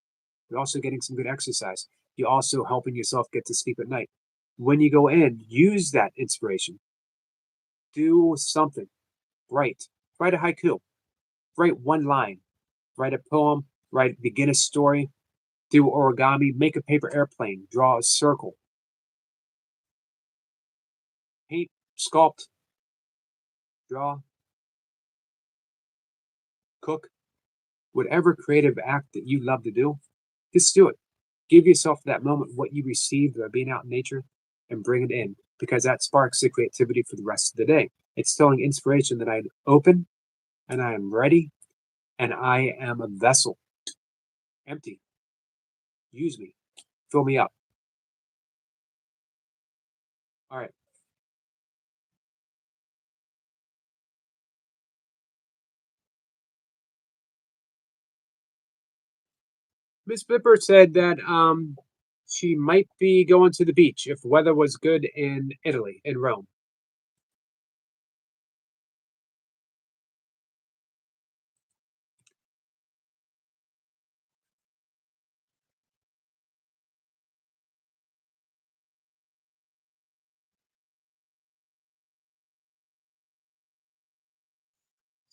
You're also getting some good exercise. You're also helping yourself get to sleep at night. When you go in, use that inspiration. Do something. Write. Write a haiku. Write one line. Write a poem. Begin a story. Do origami. Make a paper airplane. Draw a circle. Paint. Sculpt. Draw. Cook. Whatever creative act that you love to do, just do it. Give yourself that moment, what you received by being out in nature, and bring it in because that sparks the creativity for the rest of the day. It's telling inspiration that I'm open and I am ready and I am a vessel, empty. Use me, fill me up. All right. Miss Pipper said that she might be going to the beach if the weather was good in Italy, in Rome.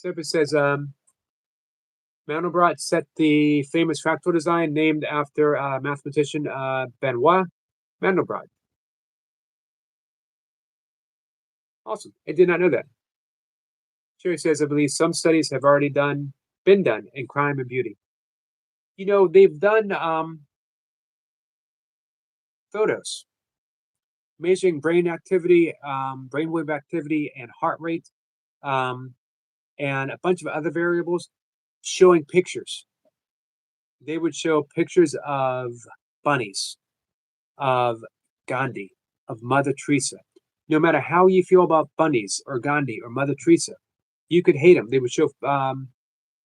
Pipper says Mandelbrot set the famous fractal design named after mathematician Benoit Mandelbrot. Awesome. I did not know that. Sherry says, I believe some studies have already been done in crime and beauty. They've done photos measuring brain activity, brainwave activity, and heart rate, um, and a bunch of other variables showing pictures. They would show pictures of bunnies, of Gandhi, of Mother Teresa. No matter how you feel about bunnies or Gandhi or Mother Teresa, you could hate them. They would show uh,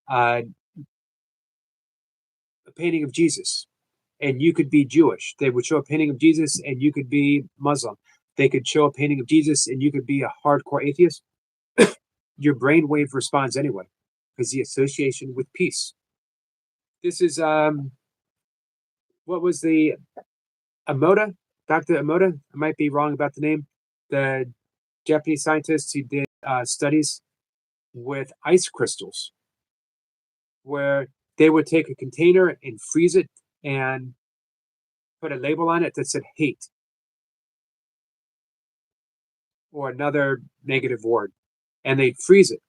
a painting of Jesus, and you could be Jewish. They would show a painting of Jesus, and you could be Muslim. They could show a painting of Jesus, and you could be a hardcore atheist. Your brainwave responds anyway, because the association with peace. This is what was the Emoto? Dr. Emoto? I might be wrong about the name. The Japanese scientist who did studies with ice crystals, where they would take a container and freeze it and put a label on it that said hate or another negative word, and they'd freeze it,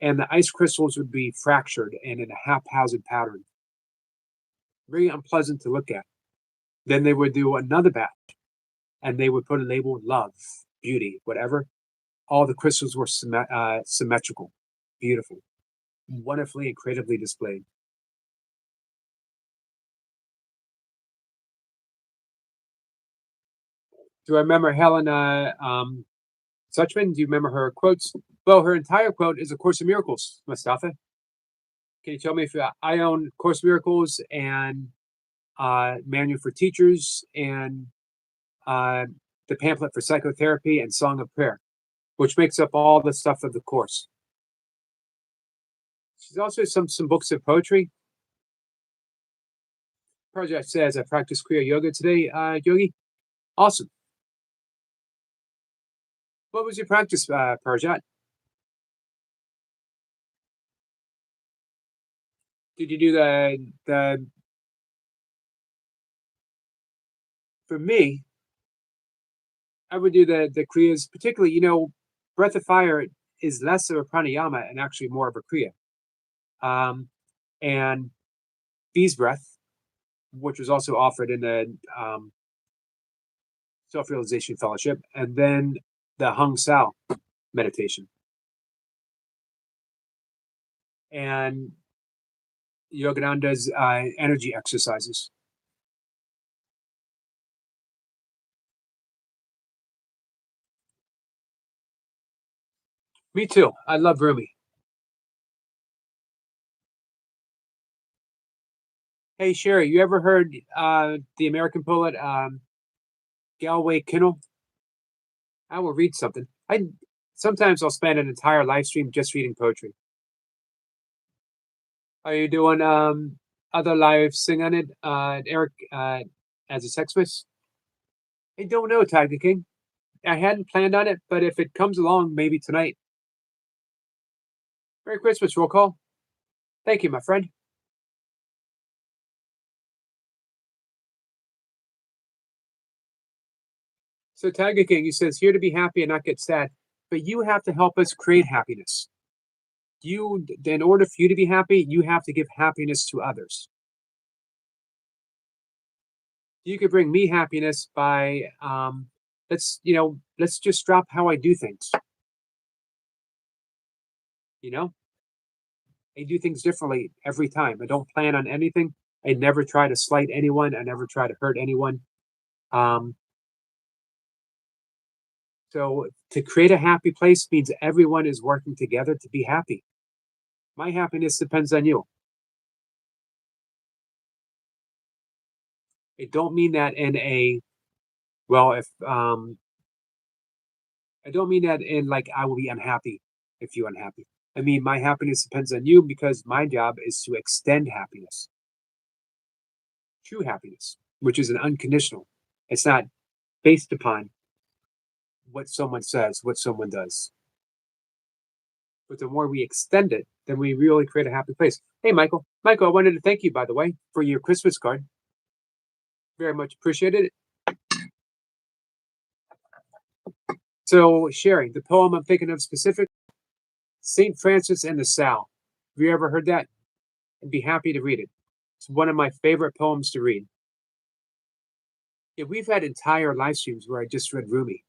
and the ice crystals would be fractured and in a haphazard pattern, very unpleasant to look at. Then they would do another batch, and they would put a label love, beauty, whatever. All the crystals were symmetrical, beautiful, wonderfully and creatively displayed. Do I remember Helena Suchman? Do you remember her quotes? Well, her entire quote is A Course in Miracles, Mustafa. Can you tell me if I own Course in Miracles and Manual for Teachers and uh, the pamphlet for psychotherapy and Song of Prayer, which makes up all the stuff of the course. She's also some books of poetry. Project says I practice Kriya Yoga today, Yogi. Awesome. What was your practice, Parajat? Did you do the for me, I would do the kriyas, particularly, breath of fire is less of a pranayama and actually more of a kriya. And bees breath, which was also offered in the self-realization fellowship, and then the Hung Sao meditation. And Yogananda's energy exercises. Me too. I love Rumi. Hey, Sherry, you ever heard the American poet Galway Kinnell? I will read something. I sometimes I'll spend an entire live stream just reading poetry. Are you doing other live singing it, Eric, as a Sexmas? I don't know, Tiger King. I hadn't planned on it, but if it comes along, maybe tonight. Merry Christmas, roll call. Thank you, my friend. So Tiger King, he says, here to be happy and not get sad, but you have to help us create happiness. In order for you to be happy, you have to give happiness to others. You could bring me happiness by let's just drop how I do things. You know, I do things differently every time. I don't plan on anything. I never try to slight anyone. I never try to hurt anyone. Um, so to create a happy place means everyone is working together to be happy. My happiness depends on you. I don't mean that in a well, if I don't mean that in like I will be unhappy if you're unhappy. I mean my happiness depends on you because my job is to extend happiness, true happiness, which is an unconditional. It's not based upon what someone says, what someone does. But the more we extend it, then we really create a happy place. Hey, Michael. Michael, I wanted to thank you, by the way, for your Christmas card. Very much appreciated it. So, Sherry, the poem I'm thinking of specific, St. Francis and the Sow. Have you ever heard that? I'd be happy to read it. It's one of my favorite poems to read. Yeah, we've had entire live streams where I just read Rumi.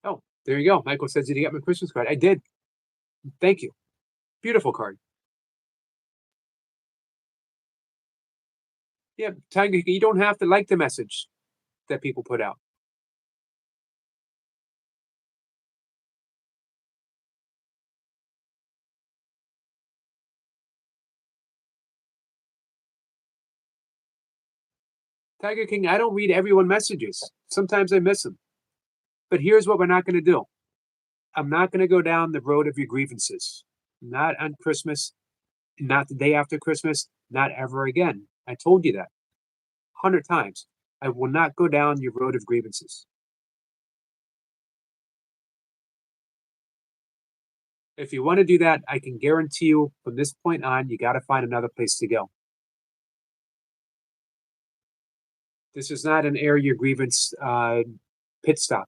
Oh, there you go. Michael says, did you get my Christmas card? I did. Thank you. Beautiful card. Yeah, Tiger, you don't have to like the message that people put out. Tiger King, I don't read everyone messages. Sometimes I miss them. But here's what we're not going to do. I'm not going to go down the road of your grievances. Not on Christmas, not the day after Christmas, not ever again. I told you that 100 times. I will not go down your road of grievances. If you want to do that, I can guarantee you from this point on, you got to find another place to go. This is not an air your grievance pit stop.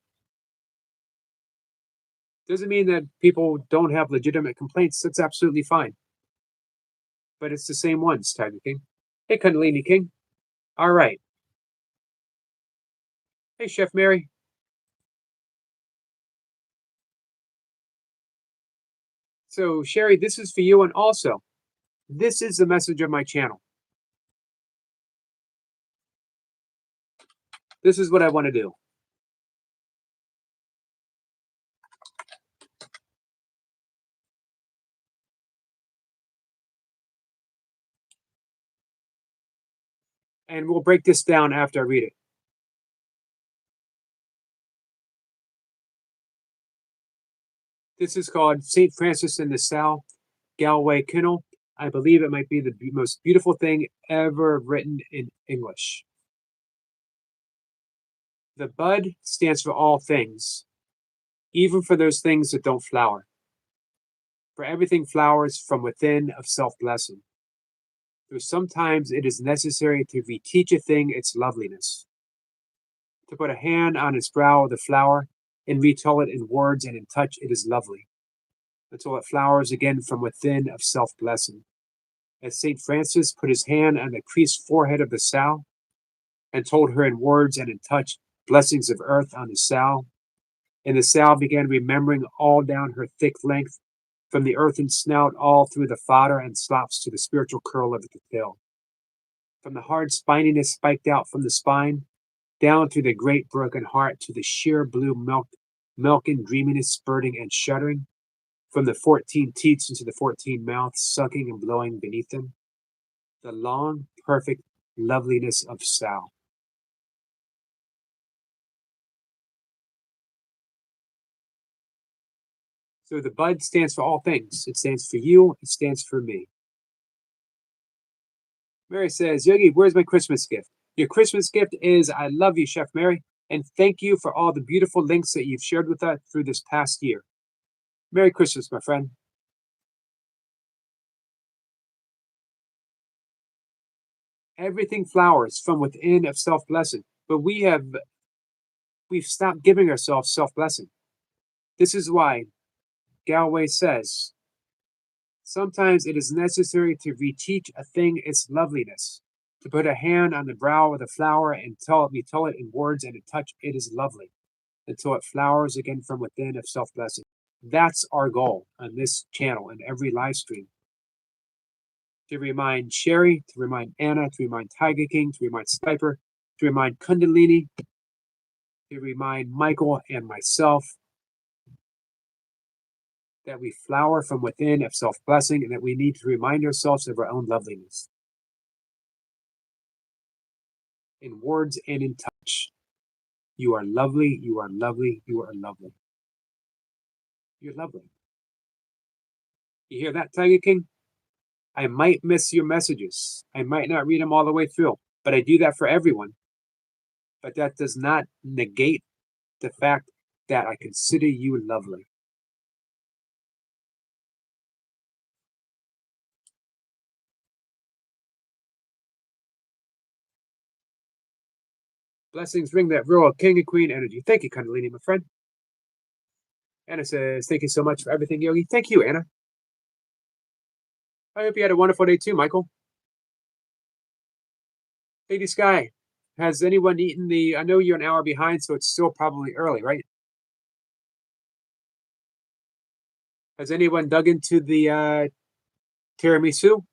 Doesn't mean that people don't have legitimate complaints. That's absolutely fine. But it's the same ones, Tiger King. Hey, Kundalini King. All right. Hey, Chef Mary. So, Sherry, this is for you. And also, this is the message of my channel. This is what I want to do. And we'll break this down after I read it. This is called St. Francis in the Sal, Galway Kinnell. I believe it might be the most beautiful thing ever written in English. The bud stands for all things, even for those things that don't flower. For everything flowers from within of self-blessing. Though sometimes it is necessary to reteach a thing its loveliness, to put a hand on its brow of the flower, and retell it in words and in touch it is lovely, until it flowers again from within of self-blessing. As St. Francis put his hand on the creased forehead of the sow, and told her in words and in touch blessings of earth on the sow, and the sow began remembering all down her thick length, from the earthen snout all through the fodder and slops to the spiritual curl of the tail. From the hard spininess spiked out from the spine, down through the great broken heart to the sheer blue milk and dreaminess spurting and shuddering, from the 14 teats into the 14 mouths sucking and blowing beneath them, the long, perfect loveliness of Sal. So the bud stands for all things. It stands for you. It stands for me. Mary says, Yogi, where's my Christmas gift? Your Christmas gift is I love you, Chef Mary, and thank you for all the beautiful links that you've shared with us through this past year. Merry Christmas, my friend. Everything flowers from within of self-blessing, but we've stopped giving ourselves self-blessing. This is why Galway says, sometimes it is necessary to reteach a thing its loveliness, to put a hand on the brow of the flower and tell it in words and in touch it is lovely, until it flowers again from within of self-blessing. That's our goal on this channel and every live stream. To remind Sherry, to remind Anna, to remind Tiger King, to remind Sniper, to remind Kundalini, to remind Michael and myself that we flower from within of self blessing, and that we need to remind ourselves of our own loveliness in words and in touch. You are lovely, you are lovely, you are lovely. You're lovely. You hear that, Tiger King? I might miss your messages. I might not read them all the way through, but I do that for everyone. But that does not negate the fact that I consider you lovely. Blessings ring that royal king and queen energy. Thank you, Kundalini, my friend. Anna says, thank you so much for everything, Yogi. Thank you, Anna. I hope you had a wonderful day too, Michael. Lady Sky, has anyone eaten I know you're an hour behind, so it's still probably early, right? Has anyone dug into the tiramisu?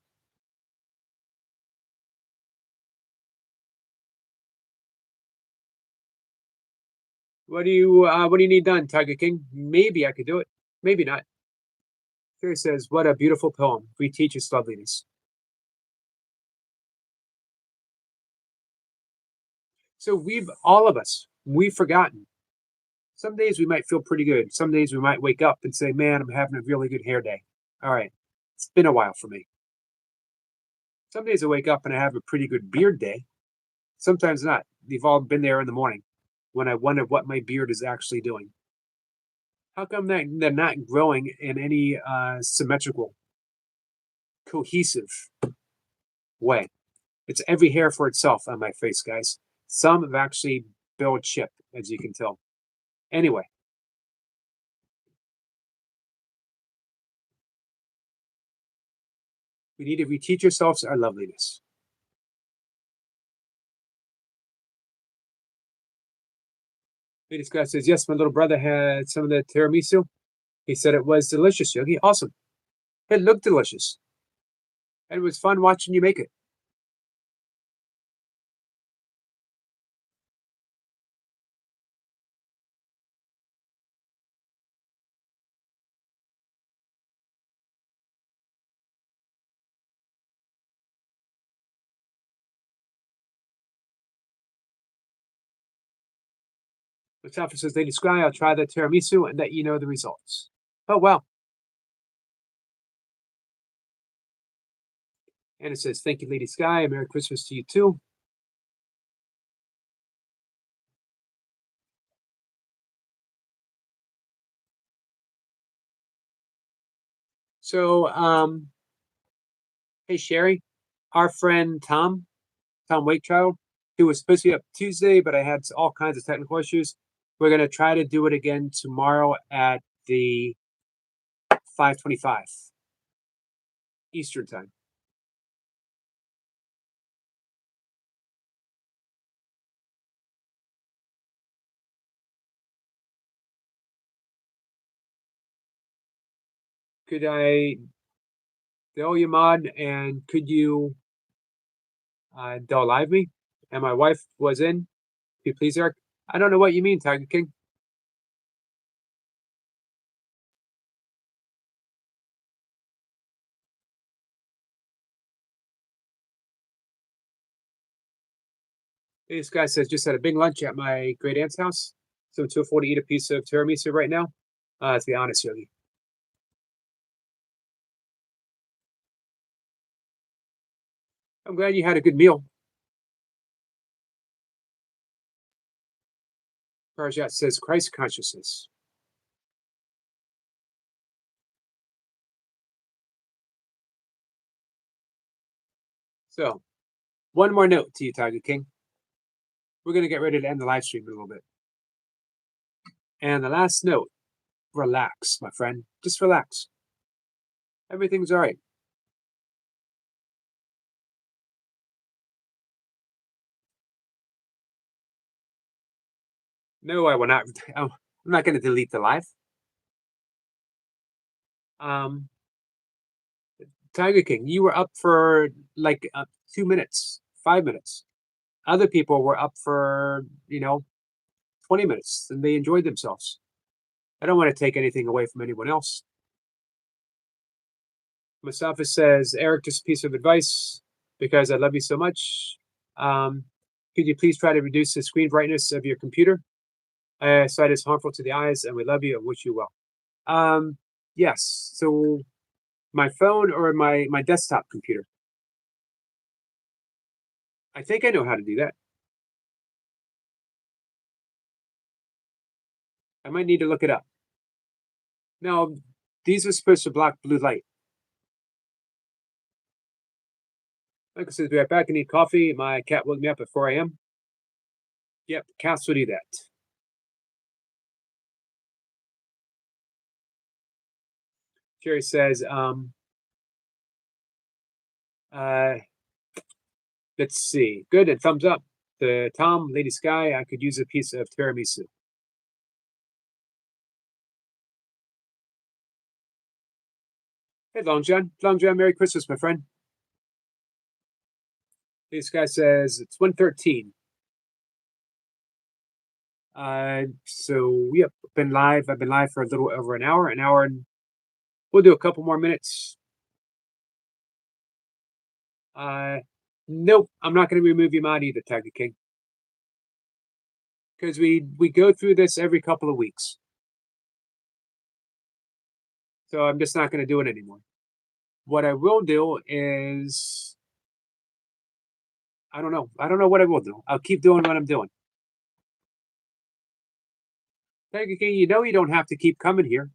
What do you need done, Tiger King? Maybe I could do it. Maybe not. Here says, what a beautiful poem. We teach us loveliness. So all of us, we've forgotten. Some days we might feel pretty good. Some days we might wake up and say, man, I'm having a really good hair day. All right. It's been a while for me. Some days I wake up and I have a pretty good beard day. Sometimes not. We've all been there in the morning when I wonder what my beard is actually doing. How come that they're not growing in any symmetrical, cohesive way? It's every hair for itself on my face, guys. Some have actually built chip, as you can tell. Anyway, we need to reteach ourselves our loveliness. Lady Scott says, yes, my little brother had some of the tiramisu. He said it was delicious, Yogi. Awesome. It looked delicious. And it was fun watching you make it. The chapter says, Lady Scry, I'll try the tiramisu and let you know the results. Oh, well. And it says, thank you, Lady Sky. Merry Christmas to you, too. So, hey, Sherry, our friend Tom Wakechild, who was supposed to be up Tuesday, but I had all kinds of technical issues. We're going to try to do it again tomorrow at the 5:25 Eastern time. Could I tell you, Mod, and could you don't live me? And my wife was in. Can you please, Eric? I don't know what you mean, Tiger King. This guy says, just had a big lunch at my great aunt's house. So I'm too full to eat a piece of tiramisu right now. To be honest, Yogi. I'm glad you had a good meal. Parajat says, Christ consciousness. So, one more note to you, Tiger King. We're going to get ready to end the live stream in a little bit. And the last note, relax, my friend. Just relax. Everything's all right. No, I will not. I'm not going to delete the live. Um, Tiger King, you were up for like 2 minutes, 5 minutes. Other people were up for 20 minutes, and they enjoyed themselves. I don't want to take anything away from anyone else. Mustafa says, Eric, just a piece of advice because I love you so much. Um, could you please try to reduce the screen brightness of your computer? Sight is harmful to the eyes, and we love you and wish you well. Um, yes. So my phone or my desktop computer. I think I know how to do that. I might need to look it up. Now, these are supposed to block blue light. Like I said, be right back. I need coffee. My cat woke me up at 4 a.m. Yep, cats will do that. Jerry says, uh, let's see. Good, and thumbs up. The Tom, Lady Sky, I could use a piece of tiramisu. Hey, Long John. Long John, Merry Christmas, my friend. Lady Sky says, it's 1:13. So, yep, been live. I've been live for a little over an hour, and we'll do a couple more minutes. Uh, nope, I'm not going to remove him out either, Tiger King, because we go through this every couple of weeks. So I'm just not going to do it anymore. What I will do is I don't know. I don't know what I will do. I'll keep doing what I'm doing. Tiger King, you know you don't have to keep coming here.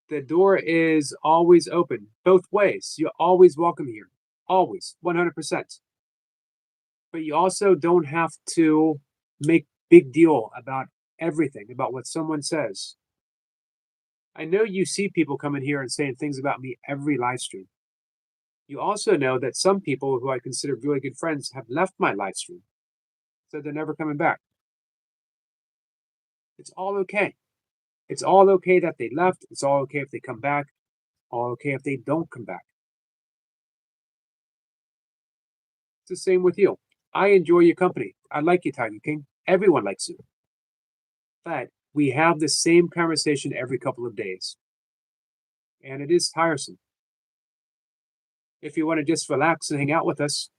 The door is always open, both ways. You're always welcome here. Always, 100%. But you also don't have to make big deal about everything, about what someone says. I know you see people coming here and saying things about me every live stream. You also know that some people who I consider really good friends have left my live stream, so they're never coming back. It's all okay. It's all okay that they left. It's all okay if they come back. All okay if they don't come back. It's the same with you. I enjoy your company. I like you, Tiger King. Everyone likes you. But we have the same conversation every couple of days. And it is tiresome. If you want to just relax and hang out with us,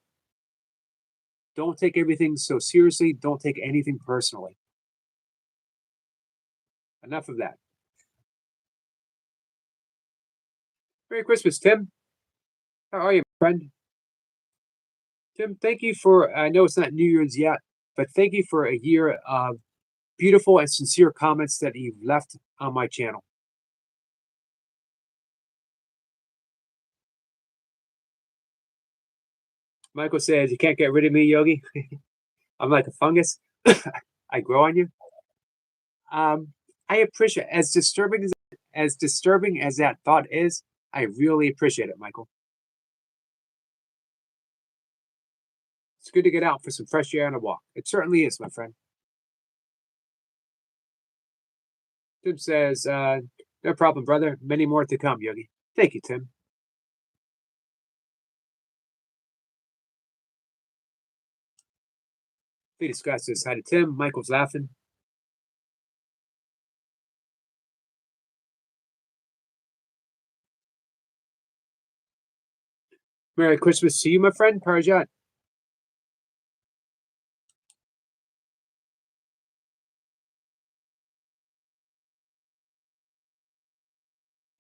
don't take everything so seriously. Don't take anything personally. Enough of that. Merry Christmas, Tim. How are you, my friend? Tim, thank you for, I know it's not New Year's yet, but thank you for a year of beautiful and sincere comments that you've left on my channel. Michael says, you can't get rid of me, Yogi. I'm like a fungus. I grow on you. I appreciate as disturbing as that thought is. I really appreciate it, Michael. It's good to get out for some fresh air and a walk. It certainly is, my friend. Tim says, no problem, brother. Many more to come, Yogi. Thank you, Tim. Peter Scott says hi to Tim. Michael's laughing. Merry Christmas to you, my friend, Parajat.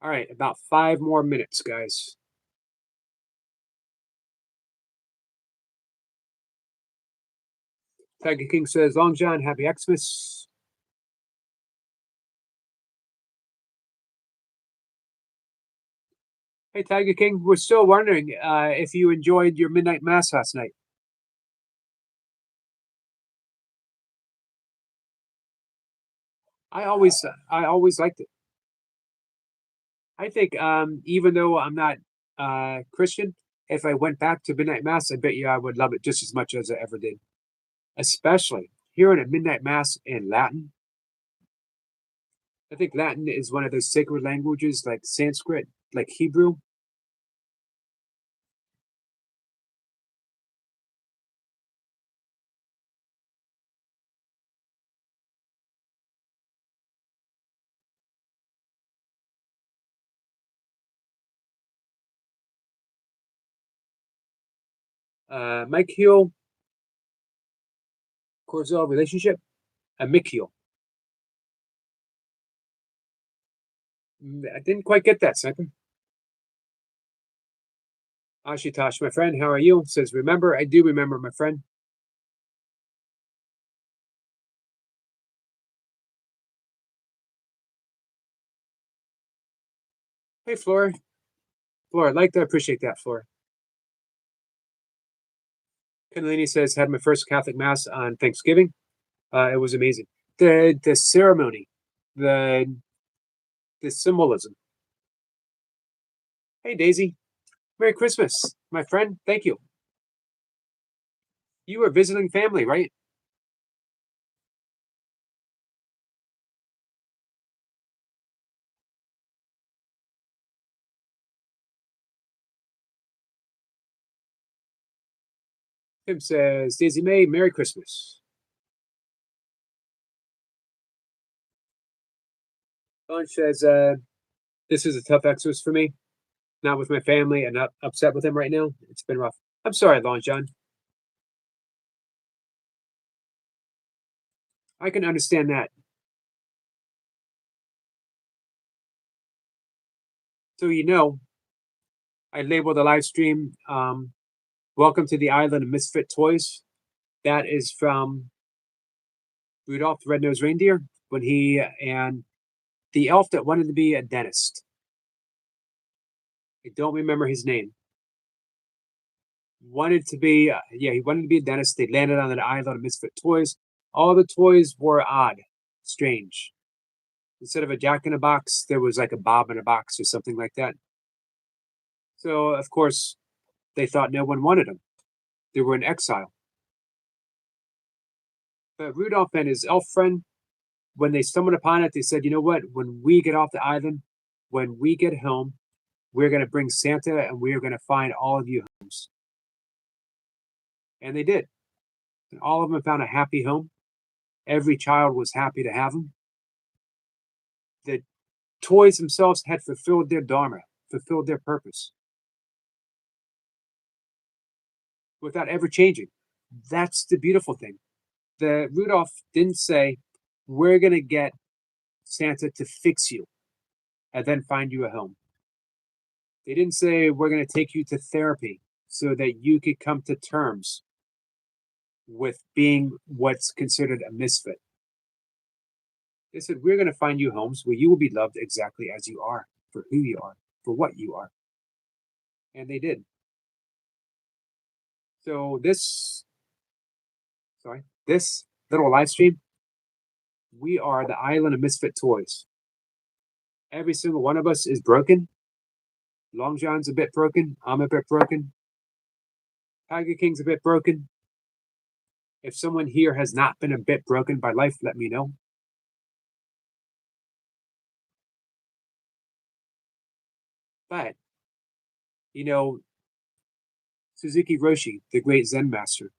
All right, about 5 more minutes, guys. Tiger King says, Long John, happy Xmas. Hey, Tiger King, we're still wondering if you enjoyed your midnight mass last night. I always liked it. I think even though I'm not Christian, if I went back to midnight mass, I bet you I would love it just as much as I ever did. Especially hearing a midnight mass in Latin. I think Latin is one of those sacred languages like Sanskrit, like Hebrew. Michael Corzel relationship. Michael. I didn't quite get that, Sniper. Ashitosh, my friend, how are you? Says, remember? I do remember, my friend. Hey, Flora. Flora, I'd like to appreciate that, Flora. Kundalini says, had my first Catholic Mass on Thanksgiving. It was amazing. The ceremony, the the symbolism. Hey, Daisy. Merry Christmas, my friend. Thank you. You were visiting family, right? Tim says, Daisy May, Merry Christmas. Dawn says, this is a tough Exodus for me. Not with my family and not upset with him right now. It's been rough. I'm sorry, Lon John. I can understand that. So I labeled the live stream Welcome to the Island of Misfit Toys. That is from Rudolph the Red-Nosed Reindeer when he and the elf that wanted to be a dentist. I don't remember his name. Wanted to be, he wanted to be a dentist. They landed on an island of Misfit Toys. All the toys were odd, strange. Instead of a jack in a box, there was like a bob in a box or something like that. So, of course, they thought no one wanted them. They were in exile. But Rudolph and his elf friend, when they stumbled upon it, they said, you know what? When we get off the island, when we get home, we're going to bring Santa and we're going to find all of you homes. And they did. And all of them found a happy home. Every child was happy to have them. The toys themselves had fulfilled their dharma, fulfilled their purpose without ever changing. That's the beautiful thing. The Rudolph didn't say, we're going to get Santa to fix you and then find you a home. They didn't say, we're going to take you to therapy so that you could come to terms with being what's considered a misfit. They said, we're going to find you homes where you will be loved exactly as you are, for who you are, for what you are. And they did. So this little live stream, we are the island of misfit toys. Every single one of us is broken. Long John's a bit broken. I'm a bit broken. Tiger King's a bit broken. If someone here has not been a bit broken by life, let me know. But, Suzuki Roshi, the great Zen master,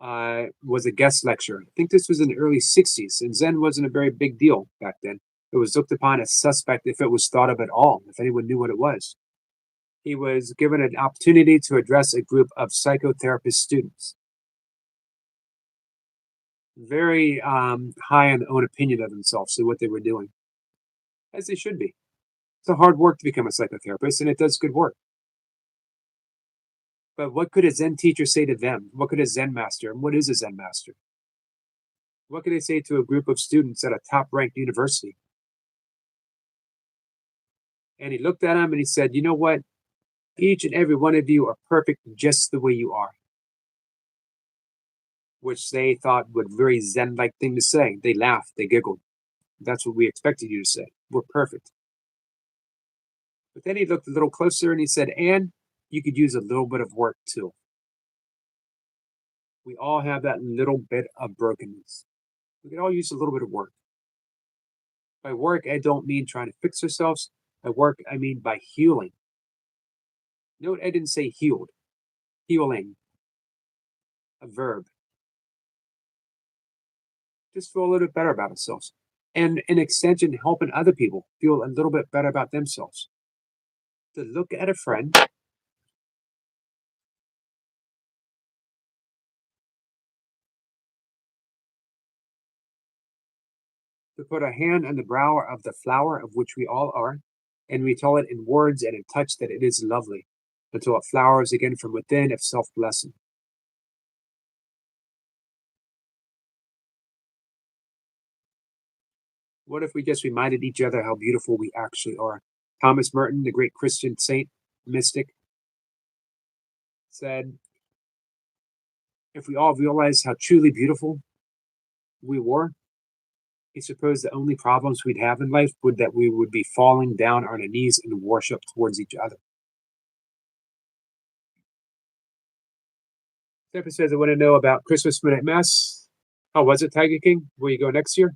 was a guest lecturer. I think this was in the early 60s, and Zen wasn't a very big deal back then. It was looked upon as suspect if it was thought of at all, if anyone knew what it was. He was given an opportunity to address a group of psychotherapist students. Very high on their own opinion of themselves and what they were doing, as they should be. It's a hard work to become a psychotherapist, and it does good work. But what could a Zen teacher say to them? What could a Zen master, and what is a Zen master? What could they say to a group of students at a top-ranked university? And he looked at them and he said, you know what? Each and every one of you are perfect just the way you are. Which they thought would very Zen-like thing to say. They laughed, they giggled. That's what we expected you to say. We're perfect. But then he looked a little closer and he said, and you could use a little bit of work too. We all have that little bit of brokenness. We can all use a little bit of work. By work, I don't mean trying to fix ourselves. By work, I mean by healing. Note I didn't say healed. Healing. A verb. Just feel a little bit better about ourselves. And in extension, helping other people feel a little bit better about themselves. To look at a friend to put a hand on the brow of the flower of which we all are, and we tell it in words and in touch that it is lovely, until it flowers again from within of self blessing. What if we just reminded each other how beautiful we actually are? Thomas Merton, the great Christian saint, mystic, said, if we all realized how truly beautiful we were, he supposed the only problems we'd have in life would that we would be falling down on our knees in worship towards each other. Stephen says, I want to know about Christmas Midnight Mass. How was it, Tiger King? Will you go next year?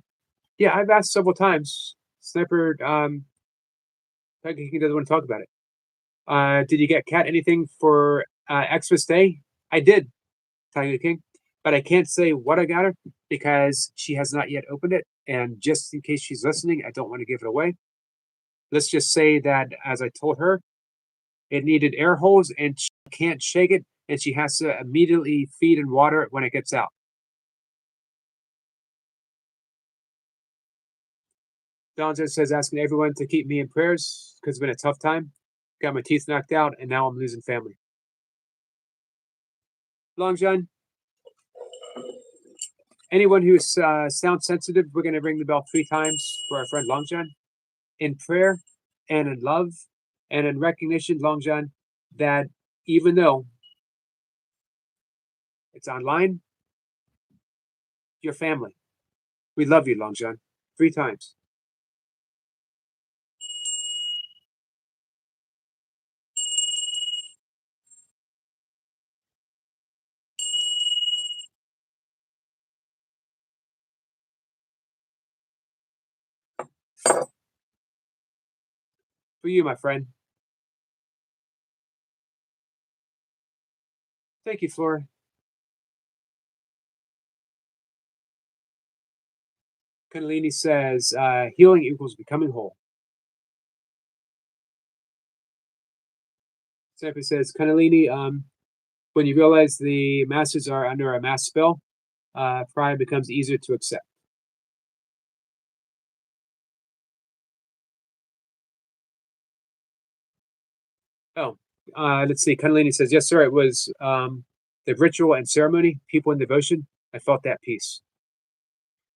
Yeah, I've asked several times. Sniper, Tiger King doesn't want to talk about it. Did you get Kat anything for Xmas Day? I did, Tiger King, but I can't say what I got her because she has not yet opened it. And just in case she's listening, I don't want to give it away. Let's just say that, as I told her, it needed air holes and she can't shake it, and she has to immediately feed and water it when it gets out. Don just says, asking everyone to keep me in prayers because it's been a tough time. Got my teeth knocked out, and now I'm losing family. Long John, anyone who's sound sensitive, we're going to ring the bell 3 times for our friend Long John in prayer and in love and in recognition, Long John, that even though it's online, your family. We love you, Long John. 3 times. For you, my friend. Thank you, Flora. Kundalini says, healing equals becoming whole. Sampa says, Kundalini, when you realize the masters are under a mass spell, pride becomes easier to accept. Oh, let's see. Kundalini says, yes, sir. It was the ritual and ceremony, people in devotion. I felt that peace.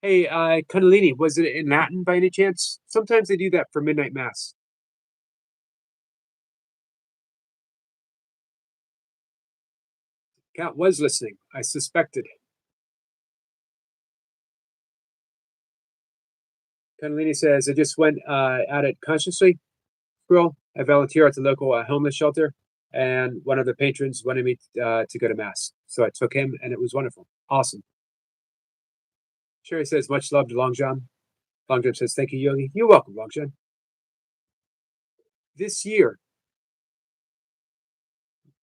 Hey, Kundalini, was it in Latin by any chance? Sometimes they do that for midnight mass. Cat was listening. I suspected. Kundalini says, I just went at it consciously. Squirrel, I volunteer at the local homeless shelter, and one of the patrons wanted me to go to mass. So I took him, and it was wonderful. Awesome. Sherry says, much love to Long John. Long John says, thank you, Yogi. You're welcome, Long John. This year,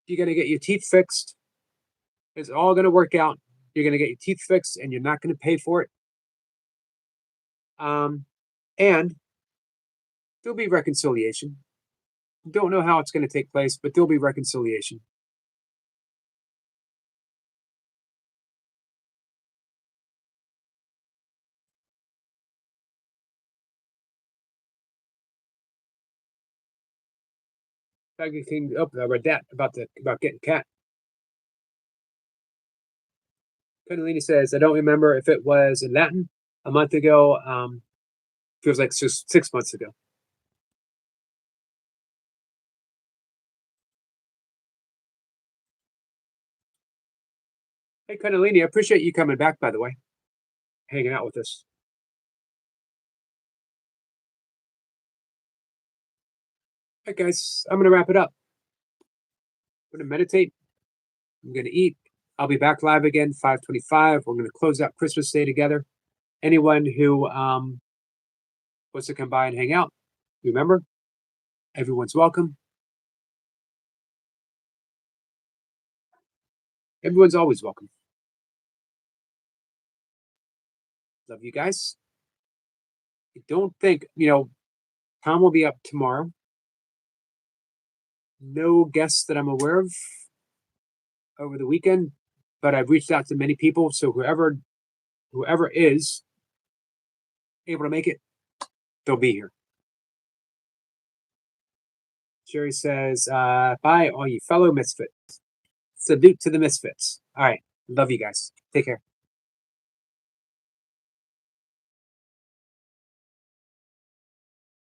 you're going to get your teeth fixed. It's all going to work out. You're going to get your teeth fixed, and you're not going to pay for it. And there'll be reconciliation. Don't know how it's going to take place, but there'll be reconciliation. Tiger King. Oh, I read that about getting cat. Kundalini says, I don't remember if it was in Latin a month ago. Feels like 6 months ago. Hey, Kundalini, I appreciate you coming back, by the way, hanging out with us. All right, guys, I'm going to wrap it up. I'm going to meditate. I'm going to eat. I'll be back live again, 5:25. We're going to close out Christmas Day together. Anyone who wants to come by and hang out, remember, everyone's welcome. Everyone's always welcome. Love you guys. Don't think, Tom will be up tomorrow. No guests that I'm aware of over the weekend, but I've reached out to many people. So whoever is, able to make it, they'll be here. Sherry says, bye, all you fellow misfits. Salute to the misfits. All right. Love you guys. Take care.